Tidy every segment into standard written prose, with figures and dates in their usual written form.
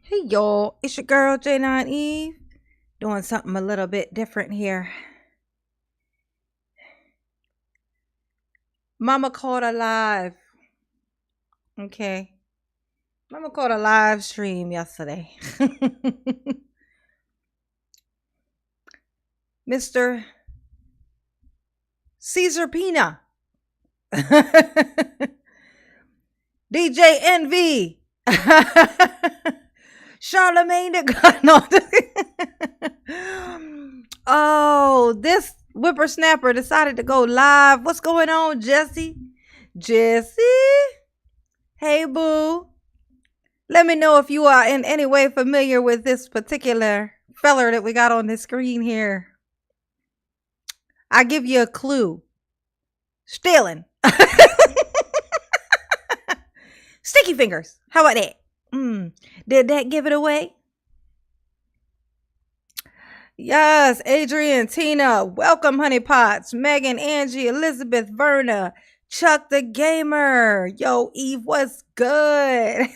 Hey y'all, it's your girl J9 Eve doing something a little bit different here. Mama caught a live. Okay. Mama caught a live stream yesterday. Mr. CESAR Pina. DJ Envy. Charlemagne the God. No. Oh, this whippersnapper decided to go live. What's going on, Jesse? Jesse? Hey, boo. Let me know if you are in any way familiar with this particular feller that we got on the screen here. I give you a clue. Stealing. Sticky fingers. How about that? Did that give it away? Yes, Adrian, Tina, welcome, honey pots, Megan, Angie, Elizabeth, Verna, Chuck the Gamer. Yo, Eve, what's good?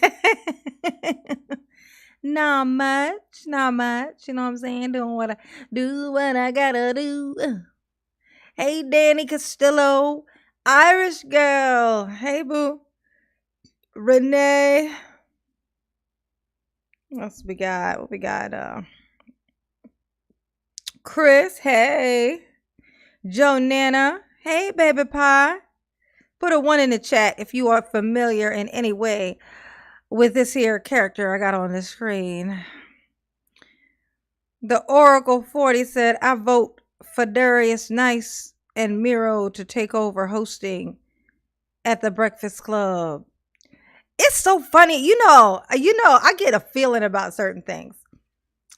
Not much. You know what I'm saying? Doing what I gotta do. Hey, Danny Castillo, Irish girl. Hey, boo. Renee. What we got? Chris, hey. Joe Nana, hey, baby pie. Put a 1 in the chat if you are familiar in any way with this here character I got on the screen. The Oracle 40 said, I vote for Darius Nice and Miro to take over hosting at the Breakfast Club. It's so funny. You know, I get a feeling about certain things.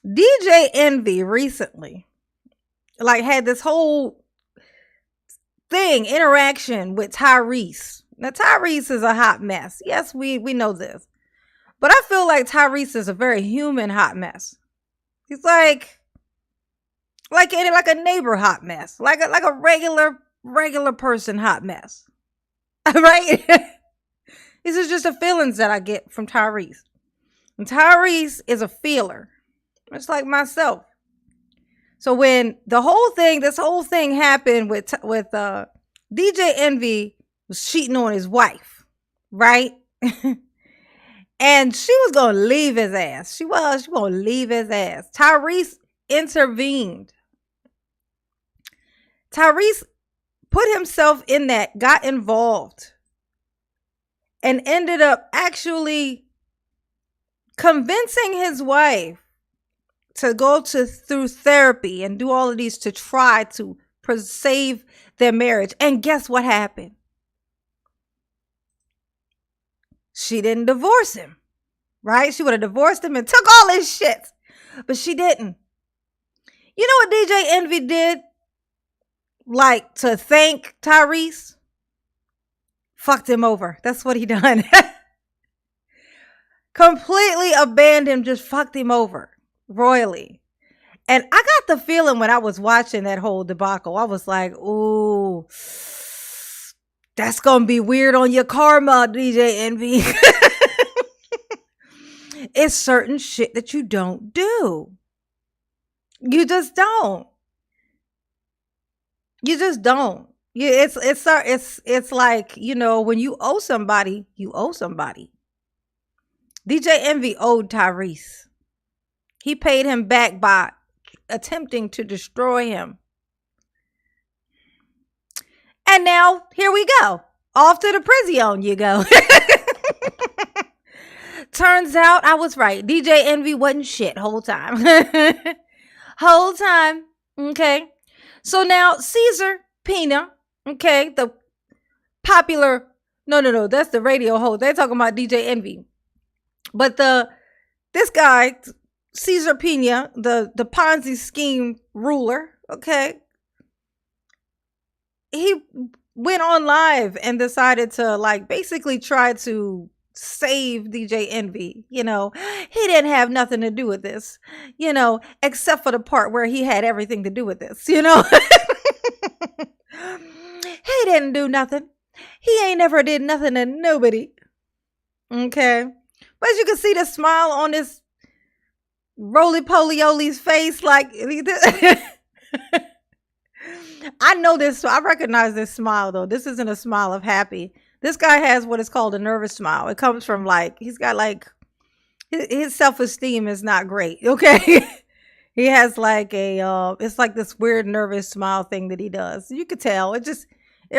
DJ Envy recently had this whole interaction with Tyrese. Now, Tyrese is a hot mess. Yes, we know this. But I feel like Tyrese is a very human hot mess. He's like a neighbor hot mess. Like a regular person hot mess. Right? These are just the feelings that I get from Tyrese. And Tyrese is a feeler. It's like myself. So when this whole thing happened with DJ Envy was cheating on his wife, right? And she was going to leave his ass. She was going to leave his ass. Tyrese intervened. Tyrese put himself in that, got involved, and ended up actually convincing his wife to go through therapy and do all of these to try to save their marriage. And guess what happened? She didn't divorce him, right? She would have divorced him and took all his shit, but she didn't. You know what DJ Envy did? To thank Tyrese? Fucked him over. That's what he done. Completely abandoned him, just fucked him over royally. And I got the feeling when I was watching that whole debacle, I was like, ooh, that's gonna be weird on your karma, DJ Envy. It's certain shit that you don't do. You just don't. It's like, when you owe somebody, you owe somebody. DJ Envy owed Tyrese. He paid him back by attempting to destroy him. And now, here we go. Off to the prison you go. Turns out I was right. DJ Envy wasn't shit whole time. Whole time. Okay. So now, CESAR Pina, okay, the popular, no, that's the radio host. They're talking about DJ Envy. But this guy, CESAR Pina, the Ponzi scheme ruler, okay, he went on live and decided to basically try to save DJ Envy. He didn't have nothing to do with this, except for the part where he had everything to do with this, He didn't do nothing. He ain't never did nothing to nobody. Okay. But as you can see the smile on this roly poly oli's face, like I know this. I recognize this smile though. This isn't a smile of happy. This guy has what is called a nervous smile. It comes from like he's got like his self-esteem is not great. Okay. He has like a it's like this weird nervous smile thing that he does. You could tell. It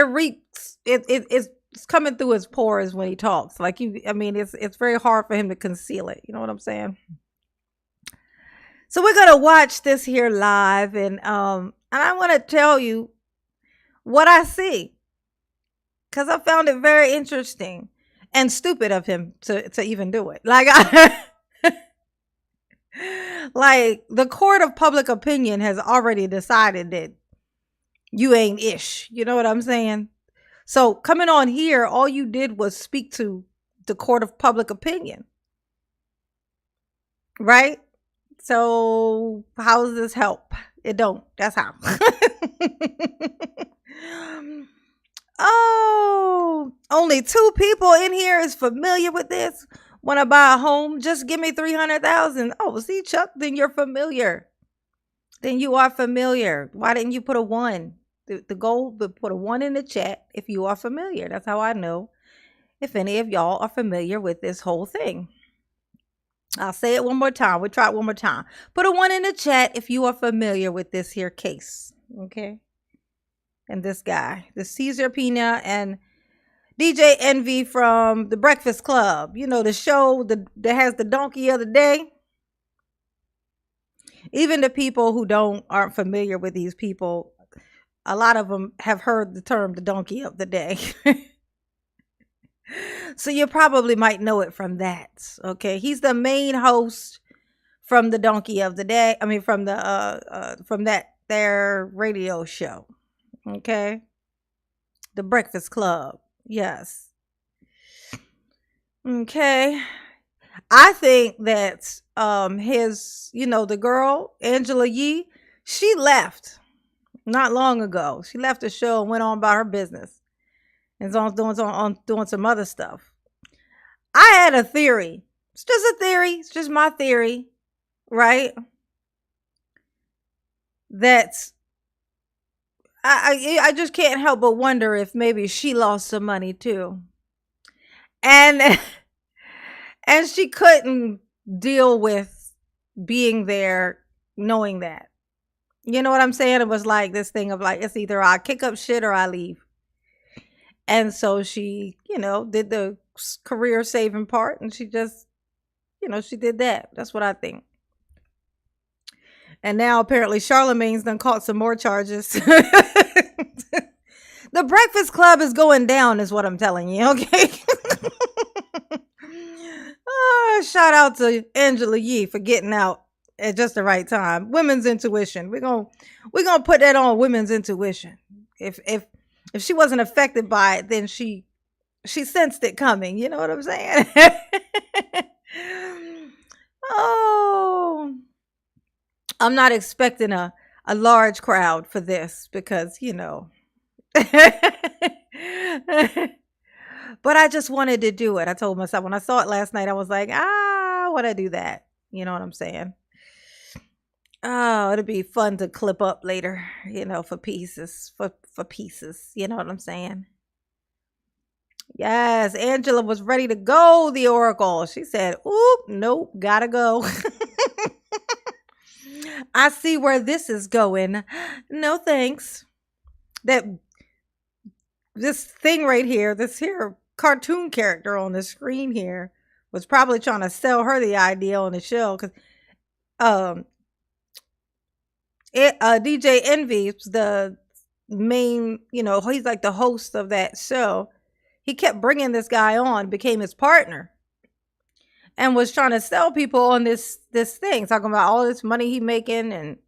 reeks it's coming through his pores when he talks. Like it's very hard for him to conceal it. You know what I'm saying? So we're gonna watch this here live, and I want to tell you what I see because I found it very interesting and stupid of him to even do it. Like like the court of public opinion has already decided that you ain't ish. You know what I'm saying? So coming on here, all you did was speak to the court of public opinion, right? So how does this help? It don't. That's how. Oh, only 2 people in here is familiar with this. Want to buy a home? Just give me 300,000. Oh, see, Chuck, then you're familiar. Then you are familiar. Why didn't you put a 1? The goal, but put a 1 in the chat if you are familiar. That's how I know if any of y'all are familiar with this whole thing. I'll say it one more time. We'll try it one more time. Put a 1 in the chat if you are familiar with this here case. Okay. And this guy, the CESAR Pina and DJ Envy from The Breakfast Club. You know, the show that has the donkey of the day. Even the people who aren't familiar with these people, a lot of them have heard the term the donkey of the day. So you probably might know it from that. Okay. He's the main host from the donkey of the day. I mean, from their radio show. Okay. The Breakfast Club. Yes. Okay. I think that the girl, Angela Yee, she left not long ago. She left the show and went on about her business. And is on doing some other stuff. I had a theory. It's just a theory. It's just my theory, right? That I just can't help but wonder if maybe she lost some money too, and and she couldn't deal with being there, knowing that. You know what I'm saying? It was like this thing of like it's either I kick up shit or I leave. And so she, did the career saving part and she just, she did that. That's what I think. And now apparently Charlemagne's done caught some more charges. The Breakfast Club is going down is what I'm telling you, okay? Shout out to Angela Yee for getting out at just the right time. Women's intuition. We're gonna put that on women's intuition. If she wasn't affected by it, then she sensed it coming. You know what I'm saying? Oh, I'm not expecting a large crowd for this because, but I just wanted to do it. I told myself when I saw it last night, I was like, I want to do that. You know what I'm saying? Oh, it'd be fun to clip up later, for pieces, for pieces. You know what I'm saying? Yes, Angela was ready to go, the Oracle. She said, oop, nope, gotta go. I see where this is going. No, thanks. This thing right here, this here cartoon character on the screen here was probably trying to sell her the idea on the show because DJ Envy is the main, he's like the host of that show. He kept bringing this guy on, became his partner, and was trying to sell people on this thing, talking about all this money he making and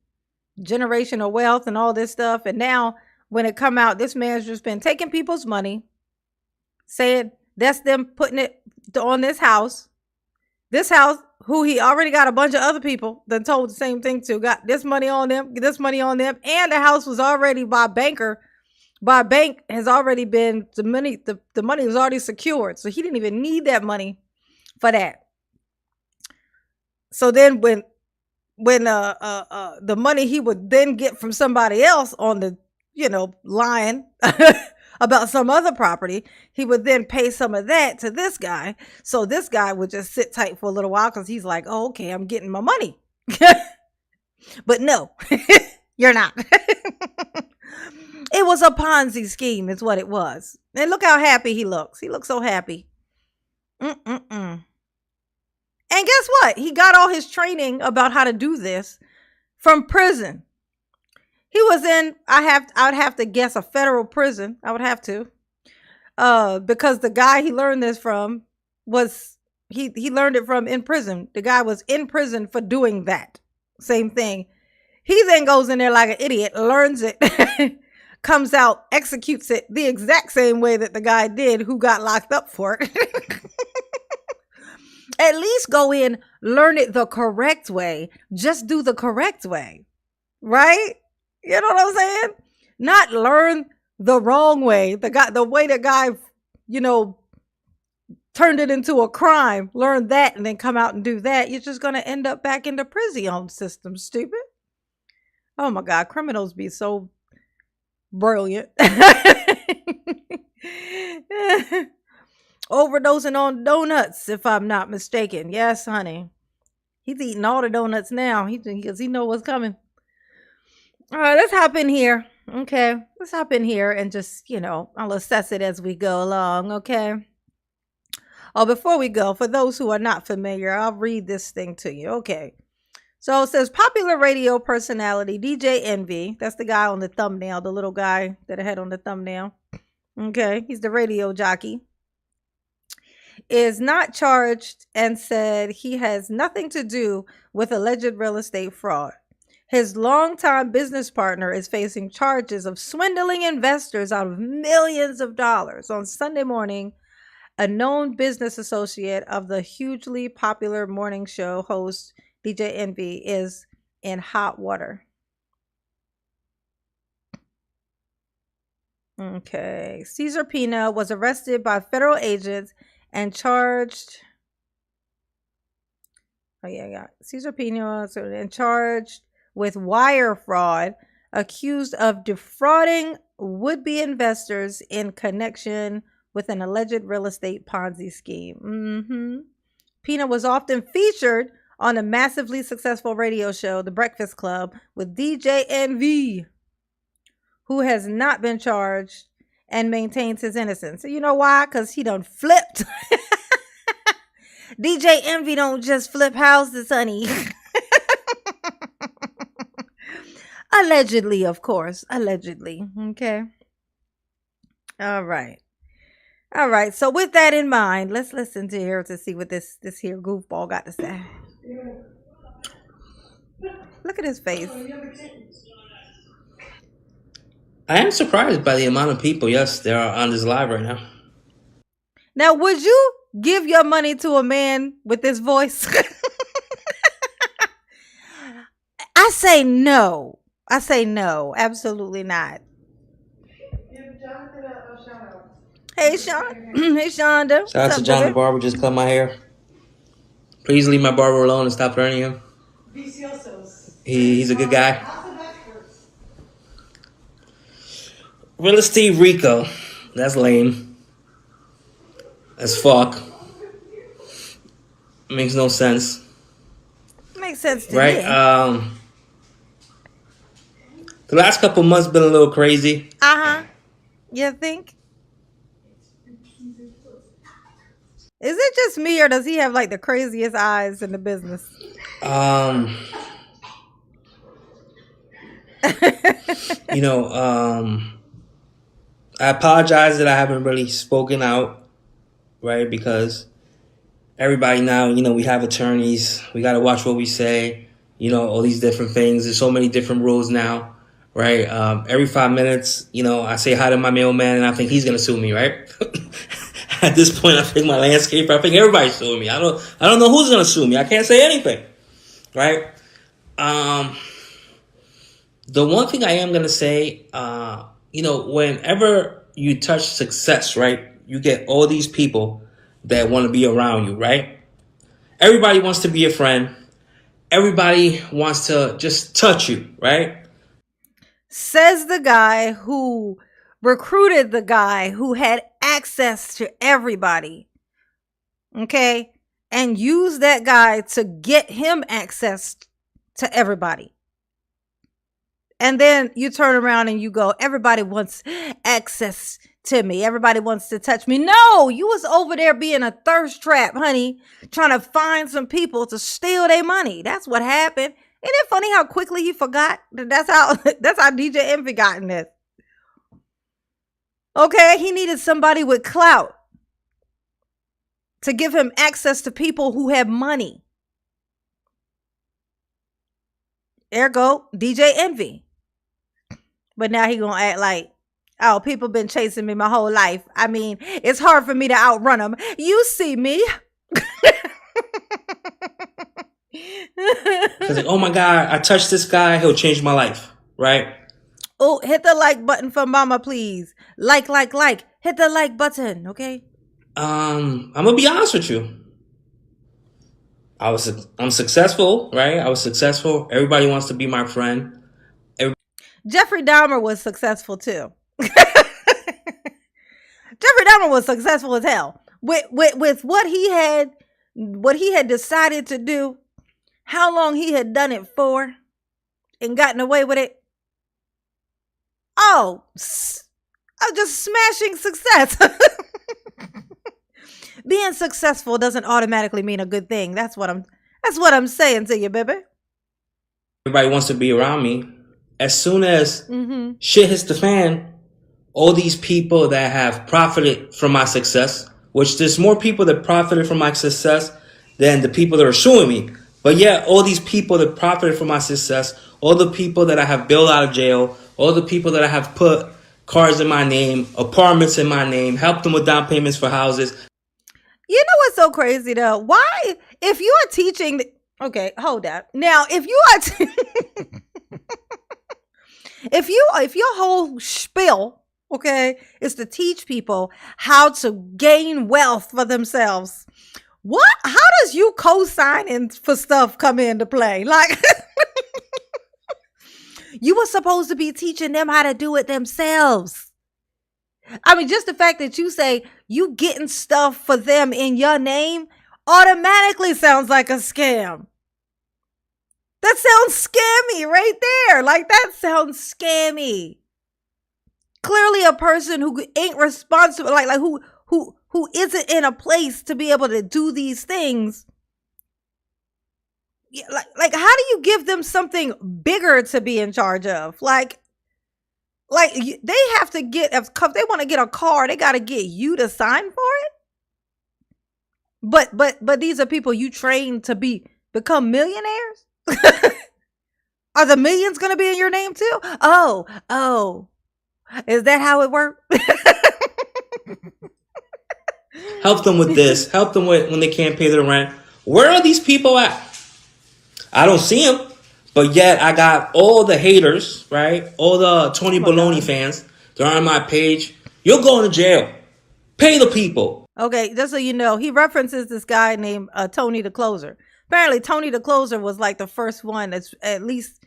generational wealth and all this stuff. And now when it come out, this man's just been taking people's money, saying that's them putting it on this house, who he already got a bunch of other people that told the same thing to, got this money on them, and the house was already by by a bank has already been the money. The money was already secured, so he didn't even need that money for that. So then when the money he would then get from somebody else on the lying about some other property, he would then pay some of that to this guy. So this guy would just sit tight for a little while because he's like, oh, okay, I'm getting my money. But no, you're not. It was a Ponzi scheme is what it was. And look how happy he looks. He looks so happy. And guess what? He got all his training about how to do this from prison. He was in, I would have to guess, a federal prison. I would have to. Because the guy he learned this from was, he learned it from in prison. The guy was in prison for doing that same thing. He then goes in there like an idiot, learns it, comes out, executes it the exact same way that the guy did who got locked up for it. At least go in, learn it the correct way. Just do the correct way. Right? You know what I'm saying? Not learn the wrong way. The way the guy, turned it into a crime. Learn that and then come out and do that. You're just going to end up back in the prison system, stupid. Oh my God, criminals be so brilliant. Overdosing on donuts, if I'm not mistaken. Yes, honey. He's eating all the donuts now because he knows what's coming. All right, let's hop in here. Okay, let's hop in here and just, I'll assess it as we go along, okay? Oh, before we go, for those who are not familiar, I'll read this thing to you. Okay. So it says popular radio personality DJ Envy. That's the guy on the thumbnail, the little guy that I had on the thumbnail. Okay, he's the radio jockey. Is not charged and said he has nothing to do with alleged real estate fraud. His longtime business partner is facing charges of swindling investors out of millions of dollars. On Sunday morning, a known business associate of the hugely popular morning show host DJ Envy is in hot water. Okay. CESAR Pina was arrested by federal agents and charged. CESAR Pina was charged with wire fraud, accused of defrauding would-be investors in connection with an alleged real estate Ponzi scheme. Pina was often featured on a massively successful radio show, The Breakfast Club, with DJ Envy, who has not been charged and maintains his innocence. So you know why? Because he done flipped. DJ Envy don't just flip houses, honey. Allegedly, of course. Allegedly. Okay. All right. So with that in mind, let's listen to here to see what this here goofball got to say. Look at his face. I am surprised by the amount of people, yes, there are on this live right now. Now, would you give your money to a man with this voice? I say no. Absolutely not. Hey, Sean. Hey, Shonda. Shout out to John the barber, just cut my hair. Please leave my barber alone and stop threatening him. He's a good guy. Real estate Rico. That's lame. As fuck. Makes no sense. Makes sense to right? me. The last couple months been a little crazy. You think? Is it just me, or does he have like the craziest eyes in the business? I apologize that I haven't really spoken out, right? Because everybody now, we have attorneys. We got to watch what we say, all these different things. There's so many different rules now, right? Every 5 minutes, I say hi to my mailman and I think he's going to sue me, right? At this point, I think my landscaper, I think everybody's suing me. I don't know who's going to sue me. I can't say anything, right? The one thing I am going to say, whenever you touch success, right, you get all these people that want to be around you, right? Everybody wants to be a friend. Everybody wants to just touch you, right? Says the guy who recruited the guy who had access to everybody. Okay. And used that guy to get him access to everybody. And then you turn around and you go, everybody wants access to me. Everybody wants to touch me. No, you was over there being a thirst trap, honey, trying to find some people to steal their money. That's what happened. Isn't it funny how quickly he forgot? That's how DJ Envy got in this. Okay, he needed somebody with clout to give him access to people who have money. Ergo, DJ Envy. But now he gonna act like, oh, people been chasing me my whole life. I mean, it's hard for me to outrun them. You see me. Because oh my God, I touched this guy, he'll change my life, right? Oh, hit the like button for mama, please. Like. Hit the like button, okay? I'm gonna be honest with you. I'm successful, right? I was successful. Everybody wants to be my friend. Jeffrey Dahmer was successful too. Jeffrey Dahmer was successful as hell with what he had decided to do, how long he had done it for, and gotten away with it. Oh, just smashing success. Being successful doesn't automatically mean a good thing. That's what I'm saying to you, baby. Everybody wants to be around me. As soon as shit hits the fan, all these people that have profited from my success, which there's more people that profited from my success than the people that are suing me. But yeah, all these people that profited from my success, all the people that I have bailed out of jail, all the people that I have put cars in my name, apartments in my name, helped them with down payments for houses. You know what's so crazy though? Why, if you are teaching, okay, hold up. Now, if you are, if your whole spiel, okay, is to teach people how to gain wealth for themselves, how does you co-signing for stuff come into play? Like, you were supposed to be teaching them how to do it themselves. I mean, just the fact that you say you getting stuff for them in your name automatically sounds like a scam. That sounds scammy right there. Like, that sounds scammy. Clearly a person who ain't responsible, like who isn't in a place to be able to do these things. Like how do you give them something bigger to be in charge of? Like they have to get, if they want to get a car, they got to get you to sign for it. But these are people you train to become millionaires. Are the millions going to be in your name too? Oh, is that how it works? Help them with this. Help them with when they can't pay their rent. Where are these people at? I don't see them. But yet I got all the haters, right? All the Tony Baloney fans. They're on my page. You're going to jail. Pay the people. Okay, just so you know, he references this guy named Tony the Closer. Apparently, Tony the Closer was like the first one that's at least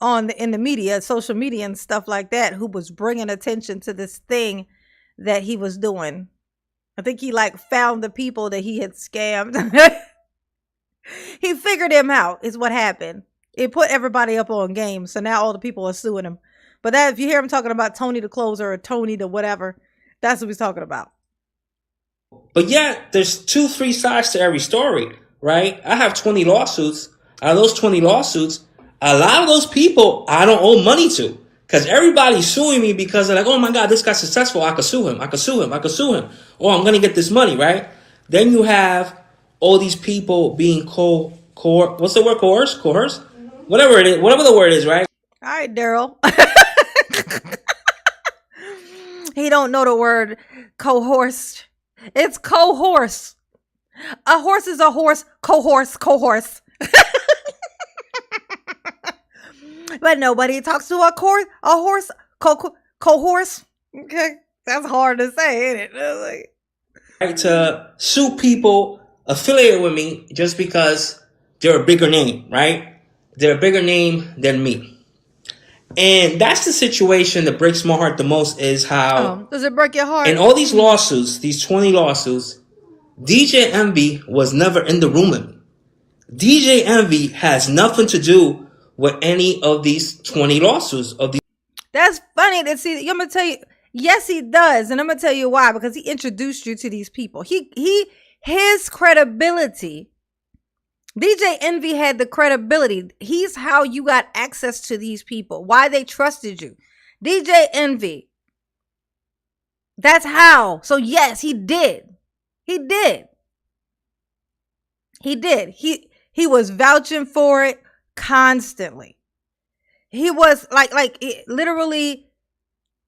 in the media, social media and stuff like that, who was bringing attention to this thing that he was doing. I think he like found the people that he had scammed. He figured him out is what happened. It put everybody up on game. So now all the people are suing him. But that, if you hear him talking about Tony the Closer or Tony the whatever, that's what he's talking about. But yet there's 2-3 sides to every story, right? I have 20 lawsuits. Out of those 20 lawsuits, a lot of those people I don't owe money to. Because everybody's suing me because they're like, oh my God, this guy's successful. I could sue him. Oh, I'm going to get this money, right? Then you have all these people being what's the word? Coerced? Whatever it is, whatever the word is, right? All right, Daryl. He don't know the word coerced. It's cohorse. A horse is a horse. Cohorse. But nobody talks to a horse. cohorts. Okay, that's hard to say, ain't it? Right, to sue people affiliated with me just because they're a bigger name, right? They're a bigger name than me. And that's the situation that breaks my heart the most, is how Does it break your heart? in all these lawsuits, these 20 lawsuits, DJ Envy was never in the room with me. DJ Envy has nothing to do with any of these 20 lawsuits of these. That's funny to see. I'm gonna tell you, yes, he does, and I'm gonna tell you why. Because he introduced you to these people. His credibility. DJ Envy had the credibility. He's how you got access to these people. Why they trusted you. DJ Envy. That's how. So yes, he did. He did. He did. He was vouching for it constantly. He was like literally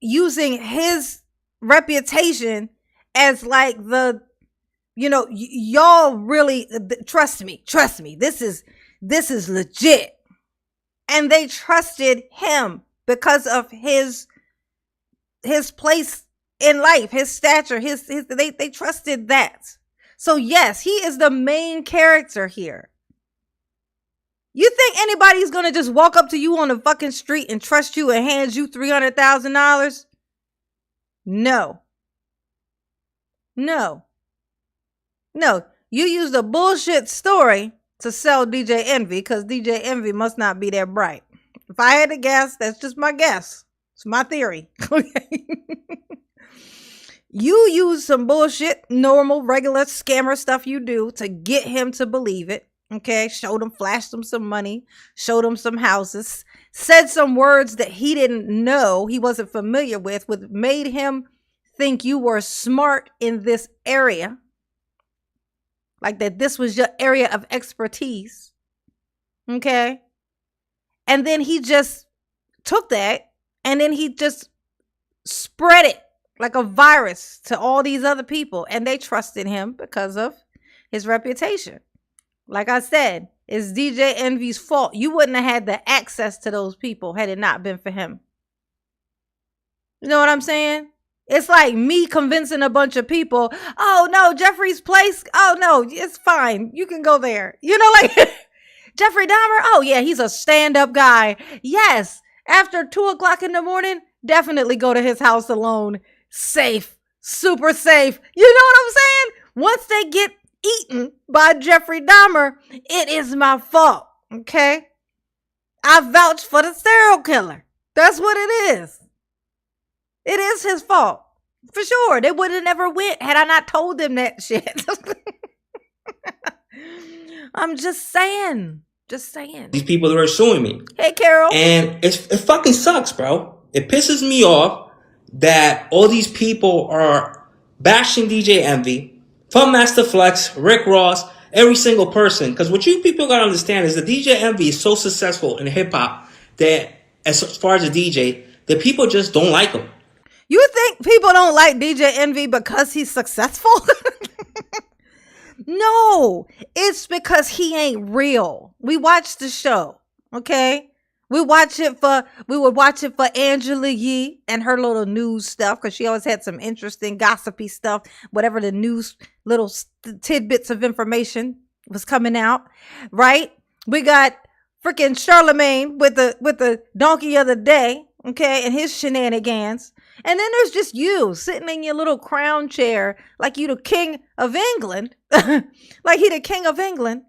using his reputation as like the, y'all really trust me. This is legit. And they trusted him because of his place in life, his stature, they trusted that. So yes, he is the main character here. You think anybody's going to just walk up to you on the fucking street and trust you and hand you $300,000? No. You used a bullshit story to sell DJ Envy because DJ Envy must not be that bright. If I had to guess, that's just my guess. It's my theory. You use some bullshit, normal, regular scammer stuff you do to get him to believe it. Okay, showed him, flashed him some money, showed him some houses, said some words that he didn't know, he wasn't familiar with, made him think you were smart in this area. Like that this was your area of expertise. Okay. And then he just took that and then he just spread it like a virus to all these other people. And they trusted him because of his reputation. Like I said, it's DJ Envy's fault. You wouldn't have had the access to those people had it not been for him. You know what I'm saying? It's like me convincing a bunch of people, oh no, Jeffrey's place, oh no, it's fine. You can go there. Like Jeffrey Dahmer, oh yeah, he's a stand-up guy. Yes, after 2:00 in the morning, definitely go to his house alone. Safe, super safe. You know what I'm saying? Once they get eaten by Jeffrey Dahmer, it is my fault. Okay? I vouch for the serial killer. That's what it is. It is his fault. For sure. They would have never went had I not told them that shit. I'm just saying. These people that are suing me. Hey, Carol. And it fucking sucks, bro. It pisses me off that all these people are bashing DJ Envy, from Master Flex, Rick Ross, every single person. Because what you people gotta understand is that DJ Envy is so successful in hip hop that, as far as a DJ, that people just don't like him. You think people don't like DJ Envy because he's successful? No, it's because he ain't real. We watch the show, okay? We would watch it for Angela Yee and her little news stuff because she always had some interesting gossipy stuff, whatever the news little tidbits of information was coming out, right? We got freaking Charlemagne with the donkey of the day, okay, and his shenanigans. And then there's just you sitting in your little crown chair like you the king of England, like he the king of England,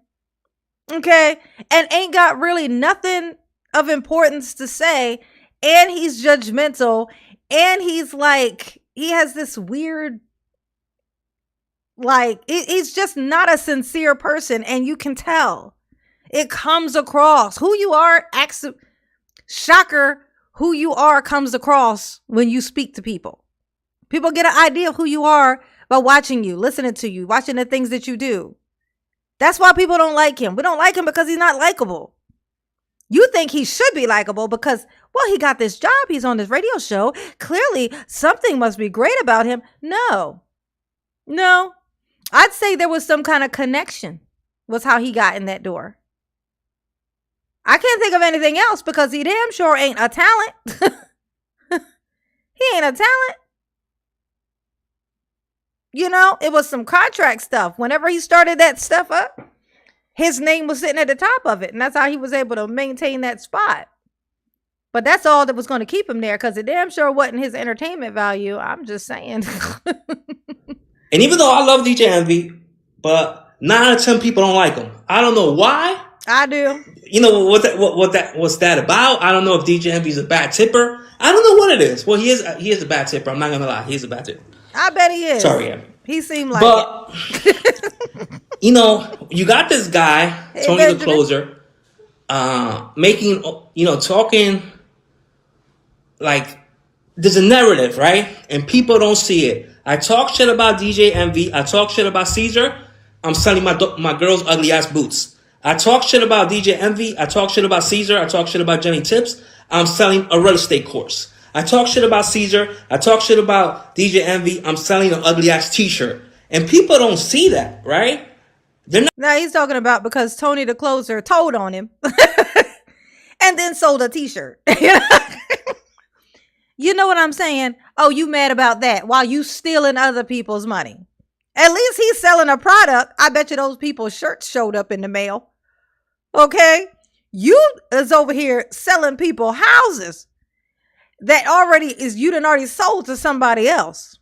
okay, and ain't got really nothing of importance to say, and he's judgmental, and he's like, he has this weird, like, he's just not a sincere person, and you can tell. It comes across. Who you are, shocker, who you are comes across when you speak to people. People get an idea of who you are by watching you, listening to you, watching the things that you do. That's why people don't like him. We don't like him because he's not likable. You think he should be likable because, well, he got this job. He's on this radio show. Clearly, something must be great about him. No. I'd say there was some kind of connection was how he got in that door. I can't think of anything else because he damn sure ain't a talent. He ain't a talent. You know, it was some contract stuff. Whenever he started that stuff up, his name was sitting at the top of it. And that's how he was able to maintain that spot. But that's all that was going to keep him there, because it damn sure wasn't his entertainment value. I'm just saying. And even though I love DJ Envy, but 9 out of 10 people don't like him. I don't know why. I do. You know what's that about? I don't know if DJ Envy's a bad tipper. I don't know what it is. Well, he is a bad tipper. I'm not gonna lie, he is a bad tipper. I bet he is. Sorry, Envy. He seemed like but, it. You know, you got this guy, Tony the Closer, making, talking like there's a narrative, right? And people don't see it. I talk shit about DJ Envy. I talk shit about CESAR. I'm selling my girl's ugly ass boots. I talk shit about DJ Envy. I talk shit about CESAR. I talk shit about Jenny Tips. I'm selling a real estate course. I talk shit about CESAR. I talk shit about DJ Envy. I'm selling an ugly ass t-shirt. And people don't see that, right? Now he's talking about because Tony the Closer told on him and then sold a t-shirt. You know what I'm saying? Oh, you mad about that while you stealing other people's money. At least he's selling a product. I bet you those people's shirts showed up in the mail. Okay? You is over here selling people houses that you done already sold to somebody else.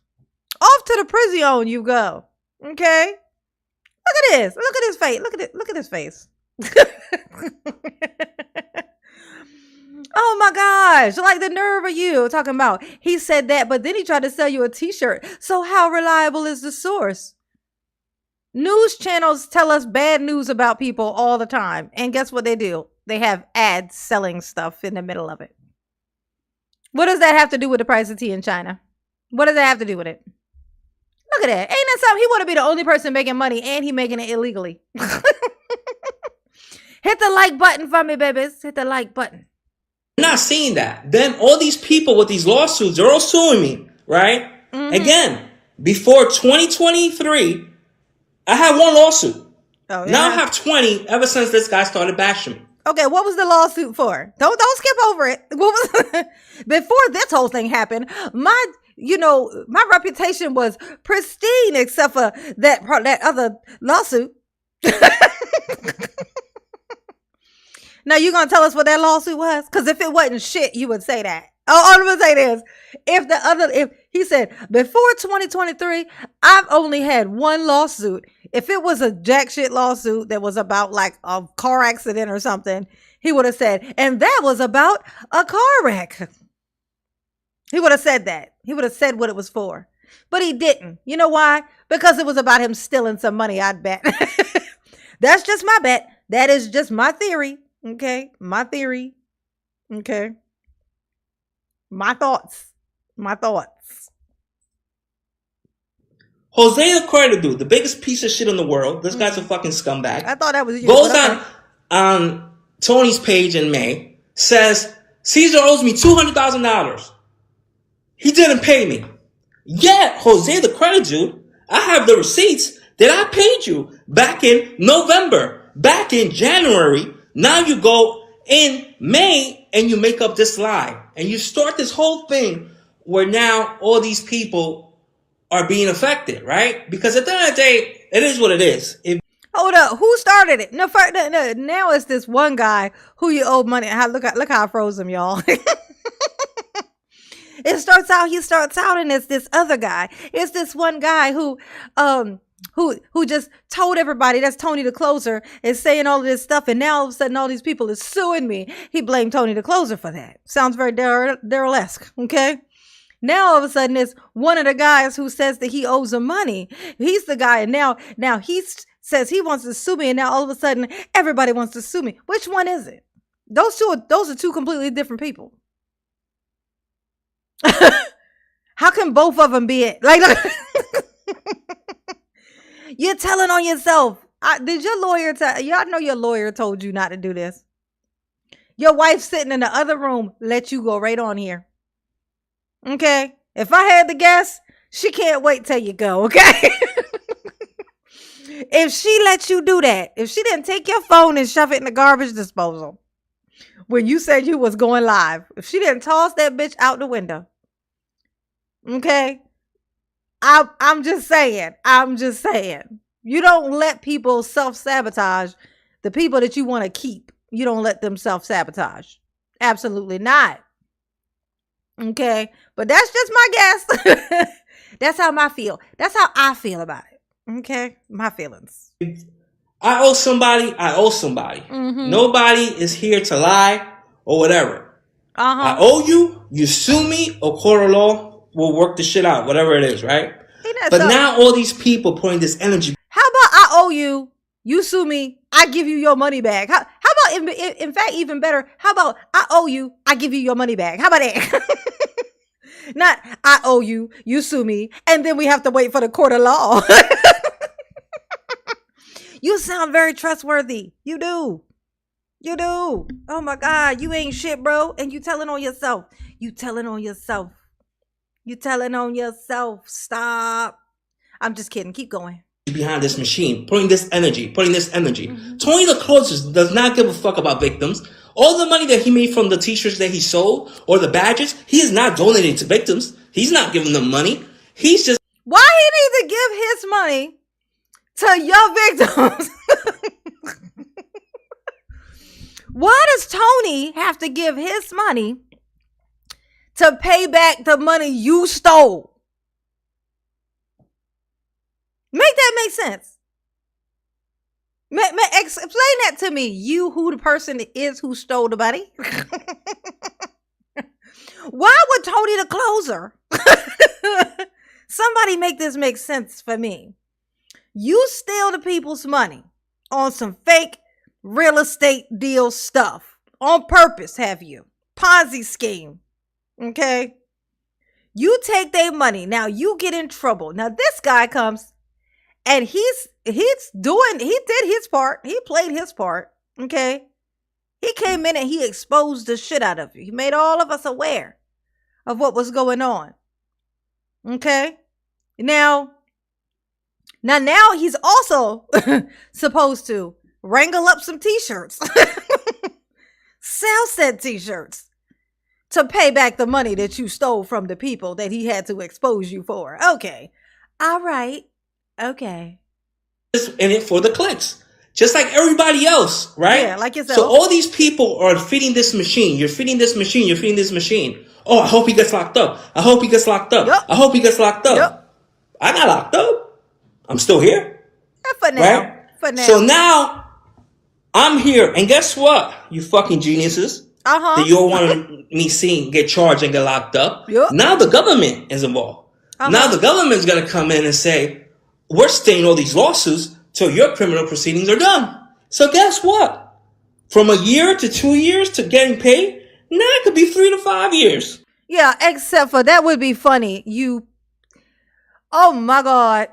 Off to the prison you go. Okay? Look at this. Look at his face. Look at his face. Oh my gosh. Like the nerve of you talking about. He said that, but then he tried to sell you a t-shirt. So how reliable is the source? News channels tell us bad news about people all the time. And guess what they do? They have ads selling stuff in the middle of it. What does that have to do with the price of tea in China? What does that have to do with it? Look at that. Ain't that something? He want to be the only person making money, and he making it illegally. Hit the like button for me, babies. Hit the like button. Not seeing that. Then all these people with these lawsuits, they're all suing me, right? Mm-hmm. Again, before 2023, I had one lawsuit. Oh, yeah. Now I have 20 ever since this guy started bashing me. Okay, what was the lawsuit for? Don't skip over it. What was before this whole thing happened? My reputation was pristine, except for that other lawsuit. Now you gonna tell us what that lawsuit was? Because if it wasn't shit, you would say that. Oh, I'm gonna say this: if he said before 2023, I've only had one lawsuit. If it was a jack shit lawsuit that was about like a car accident or something, he would have said, and that was about a car wreck. He would have said that. He would have said what it was for. But he didn't. You know why? Because it was about him stealing some money, I'd bet. That's just my bet. That is just my theory. Okay? My theory. Okay? My thoughts. Jose the Credit Dude, the biggest piece of shit in the world. This guy's a fucking scumbag. I thought that was you. Goes on Tony's page in May, says, CESAR owes me $200,000. He didn't pay me. Yet, Jose the Credit Dude, I have the receipts that I paid you back in November, back in January. Now you go in May and you make up this lie. And you start this whole thing where now all these people are being affected, right? Because at the end of the day, it is what it is. Hold up, who started it? No, now it's this one guy who you owe money. Look how I froze him, y'all. He starts out, and it's this other guy. It's this one guy who just told everybody that's Tony the Closer is saying all of this stuff, and now all of a sudden all these people is suing me. He blamed Tony the Closer for that. Sounds very Daryl-esque, okay? Now all of a sudden it's one of the guys who says that he owes him money. He's the guy, and now he says he wants to sue me, and now all of a sudden everybody wants to sue me. Which one is it? Those are two completely different people. How can both of them be it? Like, you're telling on yourself. Did your lawyer y'all know your lawyer told you not to do this? Your wife sitting in the other room let you go right on here. Okay? If I had to guess, she can't wait till you go, okay? If she let you do that, if she didn't take your phone and shove it in the garbage disposal when you said you was going live, if she didn't toss that bitch out the window, Okay? I'm just saying. I'm just saying. You don't let people self-sabotage the people that you want to keep. You don't let them self-sabotage. Absolutely not. Okay? But that's just my guess. That's how That's how I feel about it. Okay? My feelings. I owe somebody. I owe somebody. Mm-hmm. Nobody is here to lie or whatever. I owe you. You sue me, or court of law will work the shit out, whatever it is, right? But so, now all these people putting this energy. How about I owe you? You sue me. I give you your money back. How about, in fact, even better, how about I owe you? I give you your money back. How about that? Not I owe you. You sue me. And then we have to wait for the court of law. You sound very trustworthy. You do. You do. Oh my God. You ain't shit, bro. And you telling on yourself. You telling on yourself. You telling on yourself. Stop. I'm just kidding. Keep going. Behind this machine, putting this energy. Mm-hmm. Tony the Closer does not give a fuck about victims. All the money that he made from the t-shirts that he sold or the badges, he is not donating to victims. He's not giving them money. He's just... Why he need to give his money to your victims? Why does Tony have to give his money to pay back the money you stole? Make that make sense. Explain that to me. You, who the person is who stole the money. Why would Tony the Closer? Somebody make this make sense for me. You steal the people's money on some fake real estate deal stuff. On purpose, have you? Ponzi scheme. Okay? You take their money. Now you get in trouble. Now this guy comes and he did his part. He played his part. Okay? He came in and he exposed the shit out of you. He made all of us aware of what was going on. Okay? Now he's also supposed to wrangle up some t-shirts. Sell said t-shirts to pay back the money that you stole from the people that he had to expose you for. Okay. All right. Okay. In it for the clicks. Just like everybody else, right? Yeah, like yourself. So all these people are feeding this machine. You're feeding this machine. You're feeding this machine. Oh, I hope he gets locked up. I hope he gets locked up. Yep. I hope he gets locked up. Yep. I got locked up. I'm still here. Yeah, for now. Right? For now. So now I'm here. And guess what? You fucking geniuses. That you all wanted me seeing get charged and get locked up. Yep. Now the government is involved. Now the government's going to come in and say, we're staying all these lawsuits till your criminal proceedings are done. So guess what? From a year to 2 years to getting paid, now it could be 3 to 5 years. Yeah, except for that would be funny. Oh my God.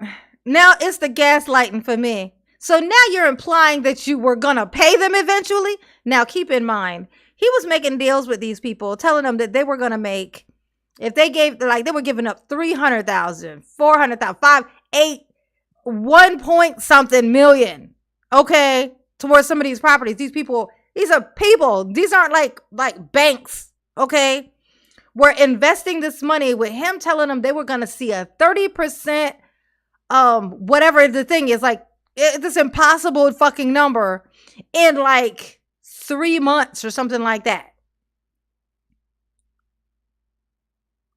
Now it's the gaslighting for me. So now you're implying that you were going to pay them eventually. Now keep in mind, he was making deals with these people, telling them that they were going to make, if they gave, like they were giving up 300,000, 400,000, 5, 8, 1 point something million. Okay. Towards some of these properties. These are people. These aren't like banks. Okay. We're investing this money with him telling them they were going to see a 30%, whatever the thing is, like this impossible fucking number in like 3 months or something like that.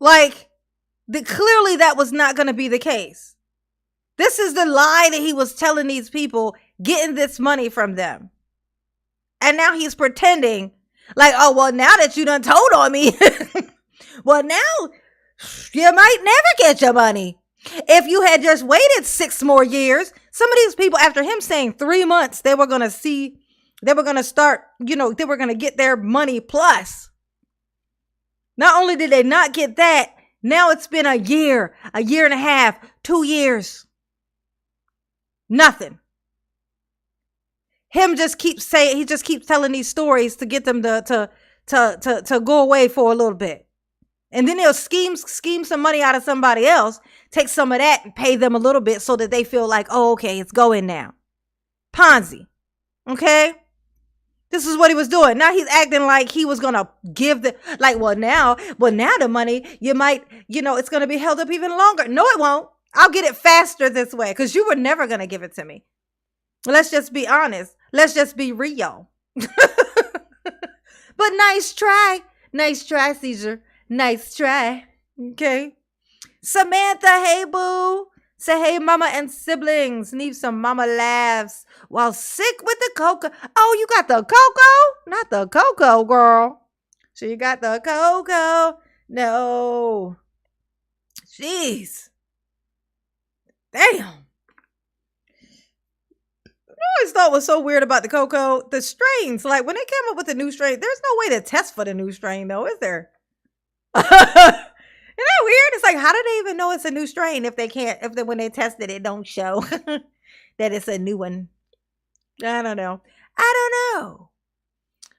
Like, clearly that was not going to be the case. This is the lie that he was telling these people, getting this money from them. And now he's pretending like, oh, well, now that you done told on me, well, now you might never get your money. If you had just waited 6 more years, some of these people, after him saying 3 months, they were going to start, they were going to get their money plus. Not only did they not get that, now it's been a year and a half, 2 years. Nothing. He just keeps telling these stories to get them to go away for a little bit. And then he'll scheme some money out of somebody else, take some of that and pay them a little bit so that they feel like, oh, okay, it's going now. Ponzi. Okay? This is what he was doing. Now he's acting like he was gonna give the now the money you might, it's gonna be held up even longer. No, it won't. I'll get it faster this way because you were never gonna give it to me. Let's just be honest. Let's just be real. But nice try. Nice try, Caesar. Nice try. Okay. Samantha, hey boo. Say hey mama and siblings. Need some mama laughs while sick with the cocoa. Oh, you got the cocoa? Not the cocoa, girl. So you got the cocoa? No. Jeez. Damn. I always thought was so weird about the cocoa, the strains. Like when they came up with the new strain, there's no way to test for the new strain, though, is there? Isn't that weird? It's like, how do they even know it's a new strain if when they test it, it don't show that it's a new one? I don't know.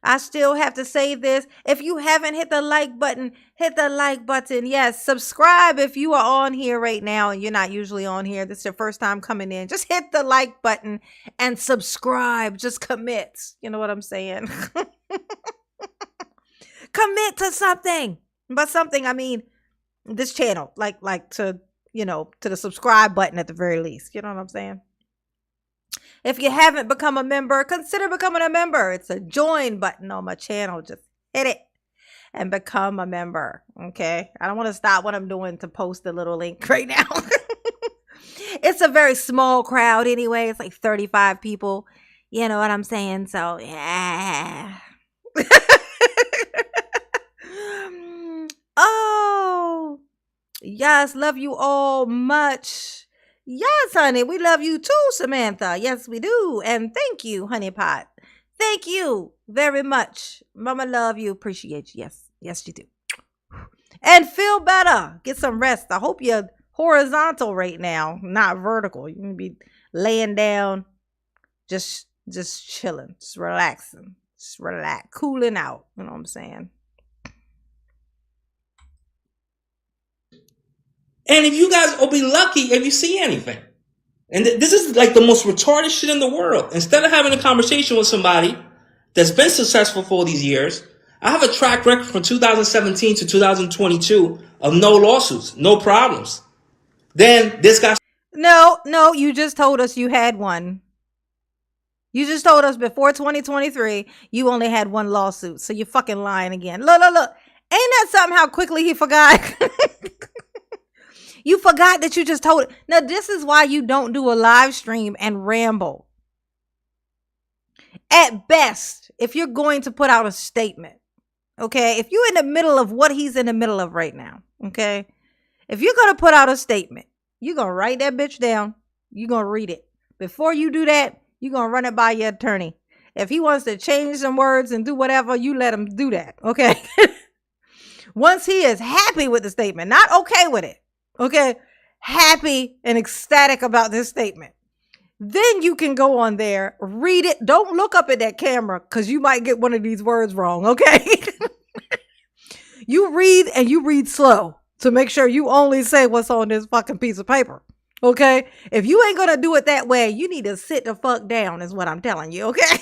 I still have to say this. If you haven't hit the like button, hit the like button. Yes, subscribe if you are on here right now and you're not usually on here. This is your first time coming in. Just hit the like button and subscribe. Just commit. You know what I'm saying? Commit to something. By something, I mean this channel. Like to, to the subscribe button at the very least. You know what I'm saying? If you haven't become a member, consider becoming a member. It's a join button on my channel. Just hit it and become a member. Okay. I don't want to stop what I'm doing to post the little link right now. It's a very small crowd anyway. It's like 35 people. You know what I'm saying? So, yeah. Oh, yes. Love you all much. Yes, honey, we love you too, Samantha. Yes, we do. And thank you, honey pot. Thank you very much. Mama love you. Appreciate you. Yes. Yes, you do. And feel better. Get some rest. I hope you're horizontal right now, not vertical. You can be laying down, just chilling, just relaxing, just relax, cooling out. You know what I'm saying? And if you guys will be lucky if you see anything. And this is like the most retarded shit in the world. Instead of having a conversation with somebody that's been successful for all these years, I have a track record from 2017 to 2022 of no lawsuits, no problems. Then this guy... No, you just told us you had one. You just told us before 2023, you only had one lawsuit. So you're fucking lying again. Look. Ain't that something how quickly he forgot? You forgot that you just told it. Now, this is why you don't do a live stream and ramble. At best, if you're going to put out a statement, okay? If you're in the middle of what he's in the middle of right now, okay? If you're going to put out a statement, you're going to write that bitch down. You're going to read it. Before you do that, you're going to run it by your attorney. If he wants to change some words and do whatever, you let him do that, okay? Once he is happy with the statement, not okay with it, okay, happy and ecstatic about this statement, then you can go on there, read it. Don't look up at that camera because you might get one of these words wrong, okay? You read and you read slow to make sure you only say what's on this fucking piece of paper, okay? If you ain't gonna do it that way, you need to sit the fuck down is what I'm telling you, okay?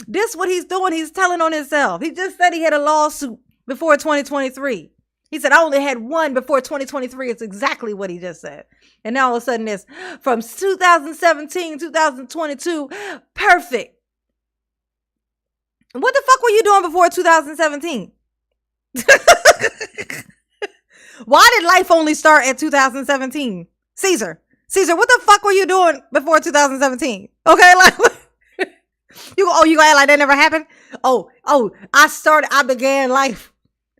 This what he's doing. He's telling on himself. He just said he had a lawsuit before 2023. He said, I only had one before 2023. It's exactly what he just said. And now all of a sudden it's from 2017, 2022. Perfect. What the fuck were you doing before 2017? Why did life only start at 2017? Caesar, what the fuck were you doing before 2017? Okay, like, you gonna act like that never happened? Oh, I began life.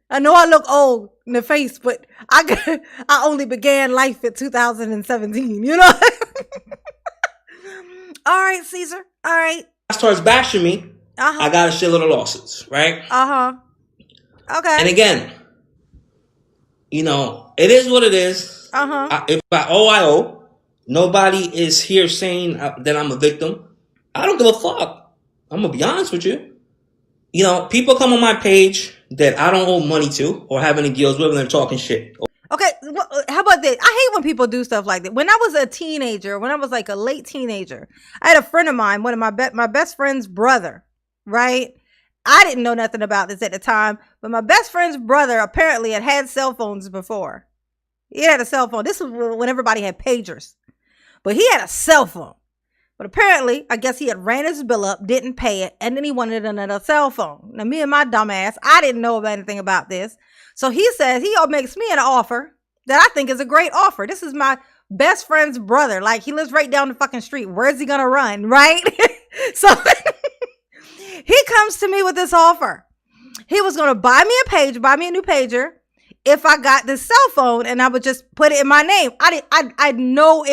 I know I look old in the face, but I only began life at 2017, you know? All right, Caesar. All right. starts bashing me, I got a shitload of lawsuits, right? Okay. And again, it is what it is. If I owe, I owe. Nobody is here saying that I'm a victim. I don't give a fuck. I'm going to be honest with you. People come on my page that I don't owe money to or have any deals with and they're talking shit. Okay, how about this? I hate when people do stuff like that. When I was a teenager, when I was like a late teenager, I had a friend of mine, one of my best friend's brother, right? I didn't know nothing about this at the time, but my best friend's brother apparently had cell phones before. He had a cell phone. This was when everybody had pagers, but he had a cell phone. But apparently, I guess he had ran his bill up, didn't pay it, and then he wanted another cell phone. Now, me and my dumb ass, I didn't know anything about this. So he says he makes me an offer that I think is a great offer. This is my best friend's brother. Like, he lives right down the fucking street. Where's he going to run, right? So he comes to me with this offer. He was going to buy me a new pager if I got this cell phone, and I would just put it in my name. I know,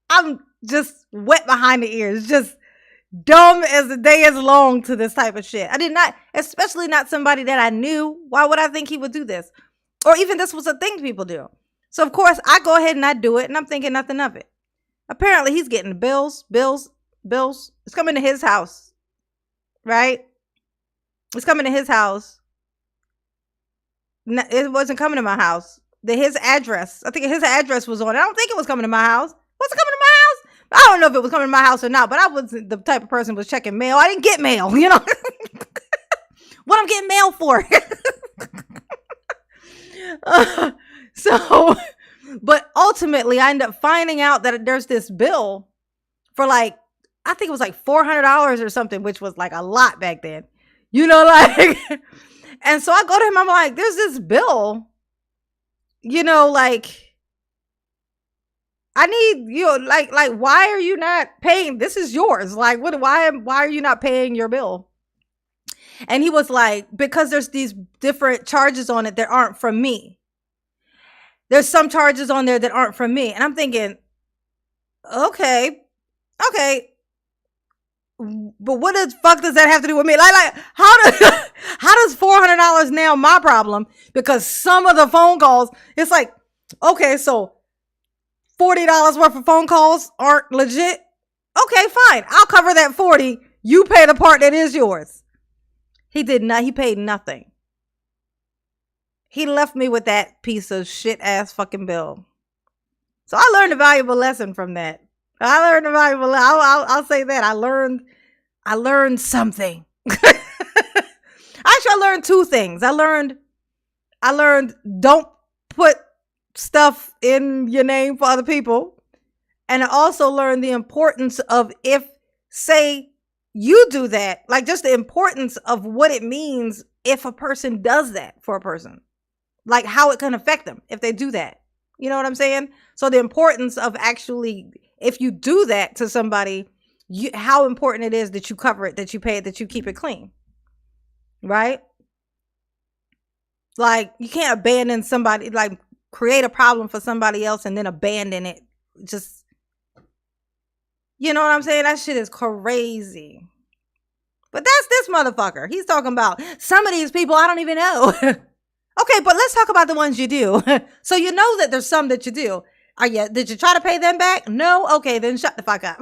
I'm just wet behind the ears, just dumb as the day is long to this type of shit. I did not, especially not somebody that I knew. Why would I think he would do this? Or even this was a thing people do. So of course I go ahead and I do it, and I'm thinking nothing of it. Apparently he's getting bills. It's coming to his house, right? It's coming to his house. It wasn't coming to my house. His address, I think his address was on it. I don't think it was coming to my house. Was it coming to my house? I don't know if it was coming to my house or not, but I wasn't the type of person who was checking mail. I didn't get mail, you know. What I'm getting mail for. But ultimately I ended up finding out that there's this bill for like, I think it was like $400 or something, which was like a lot back then, you know, like, and so I go to him, I'm like, there's this bill, you know, like, I need you, like, why are you not paying? This is yours. Like, why are you not paying your bill? And he was like, because there's these different charges on it that aren't from me. There's some charges on there that aren't from me. And I'm thinking, okay. But what the fuck does that have to do with me? Like how does $400 now my problem? Because some of the phone calls, it's like, okay, so $40 worth of phone calls aren't legit. Okay, fine. I'll cover that 40. You pay the part that is yours. He did not. He paid nothing. He left me with that piece of shit ass fucking bill. So I learned a valuable lesson from that. I'll say that. I learned something. Actually, I learned two things. I learned don't put stuff in your name for other people. And I also learned the importance of, if, say, you do that, like just the importance of what it means if a person does that for a person, like how it can affect them if they do that. You know what I'm saying? So the importance of actually, if you do that to somebody, how important it is that you cover it, that you pay it, that you keep it clean. Right? Like, you can't abandon somebody, like create a problem for somebody else and then abandon it. Just, you know what I'm saying? That shit is crazy. But that's this motherfucker. He's talking about some of these people I don't even know. Okay, but let's talk about the ones you do. So you know that there's some that you do. Did you try to pay them back? No? Okay, then shut the fuck up.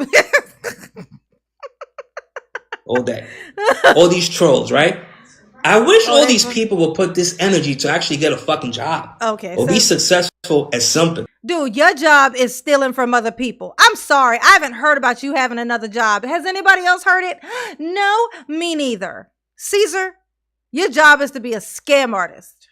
All day. All these trolls, right? I wish all these people would put this energy to actually get a fucking job. Okay. Or be successful at something. Dude, your job is stealing from other people. I'm sorry. I haven't heard about you having another job. Has anybody else heard it? No, me neither. Caesar, your job is to be a scam artist.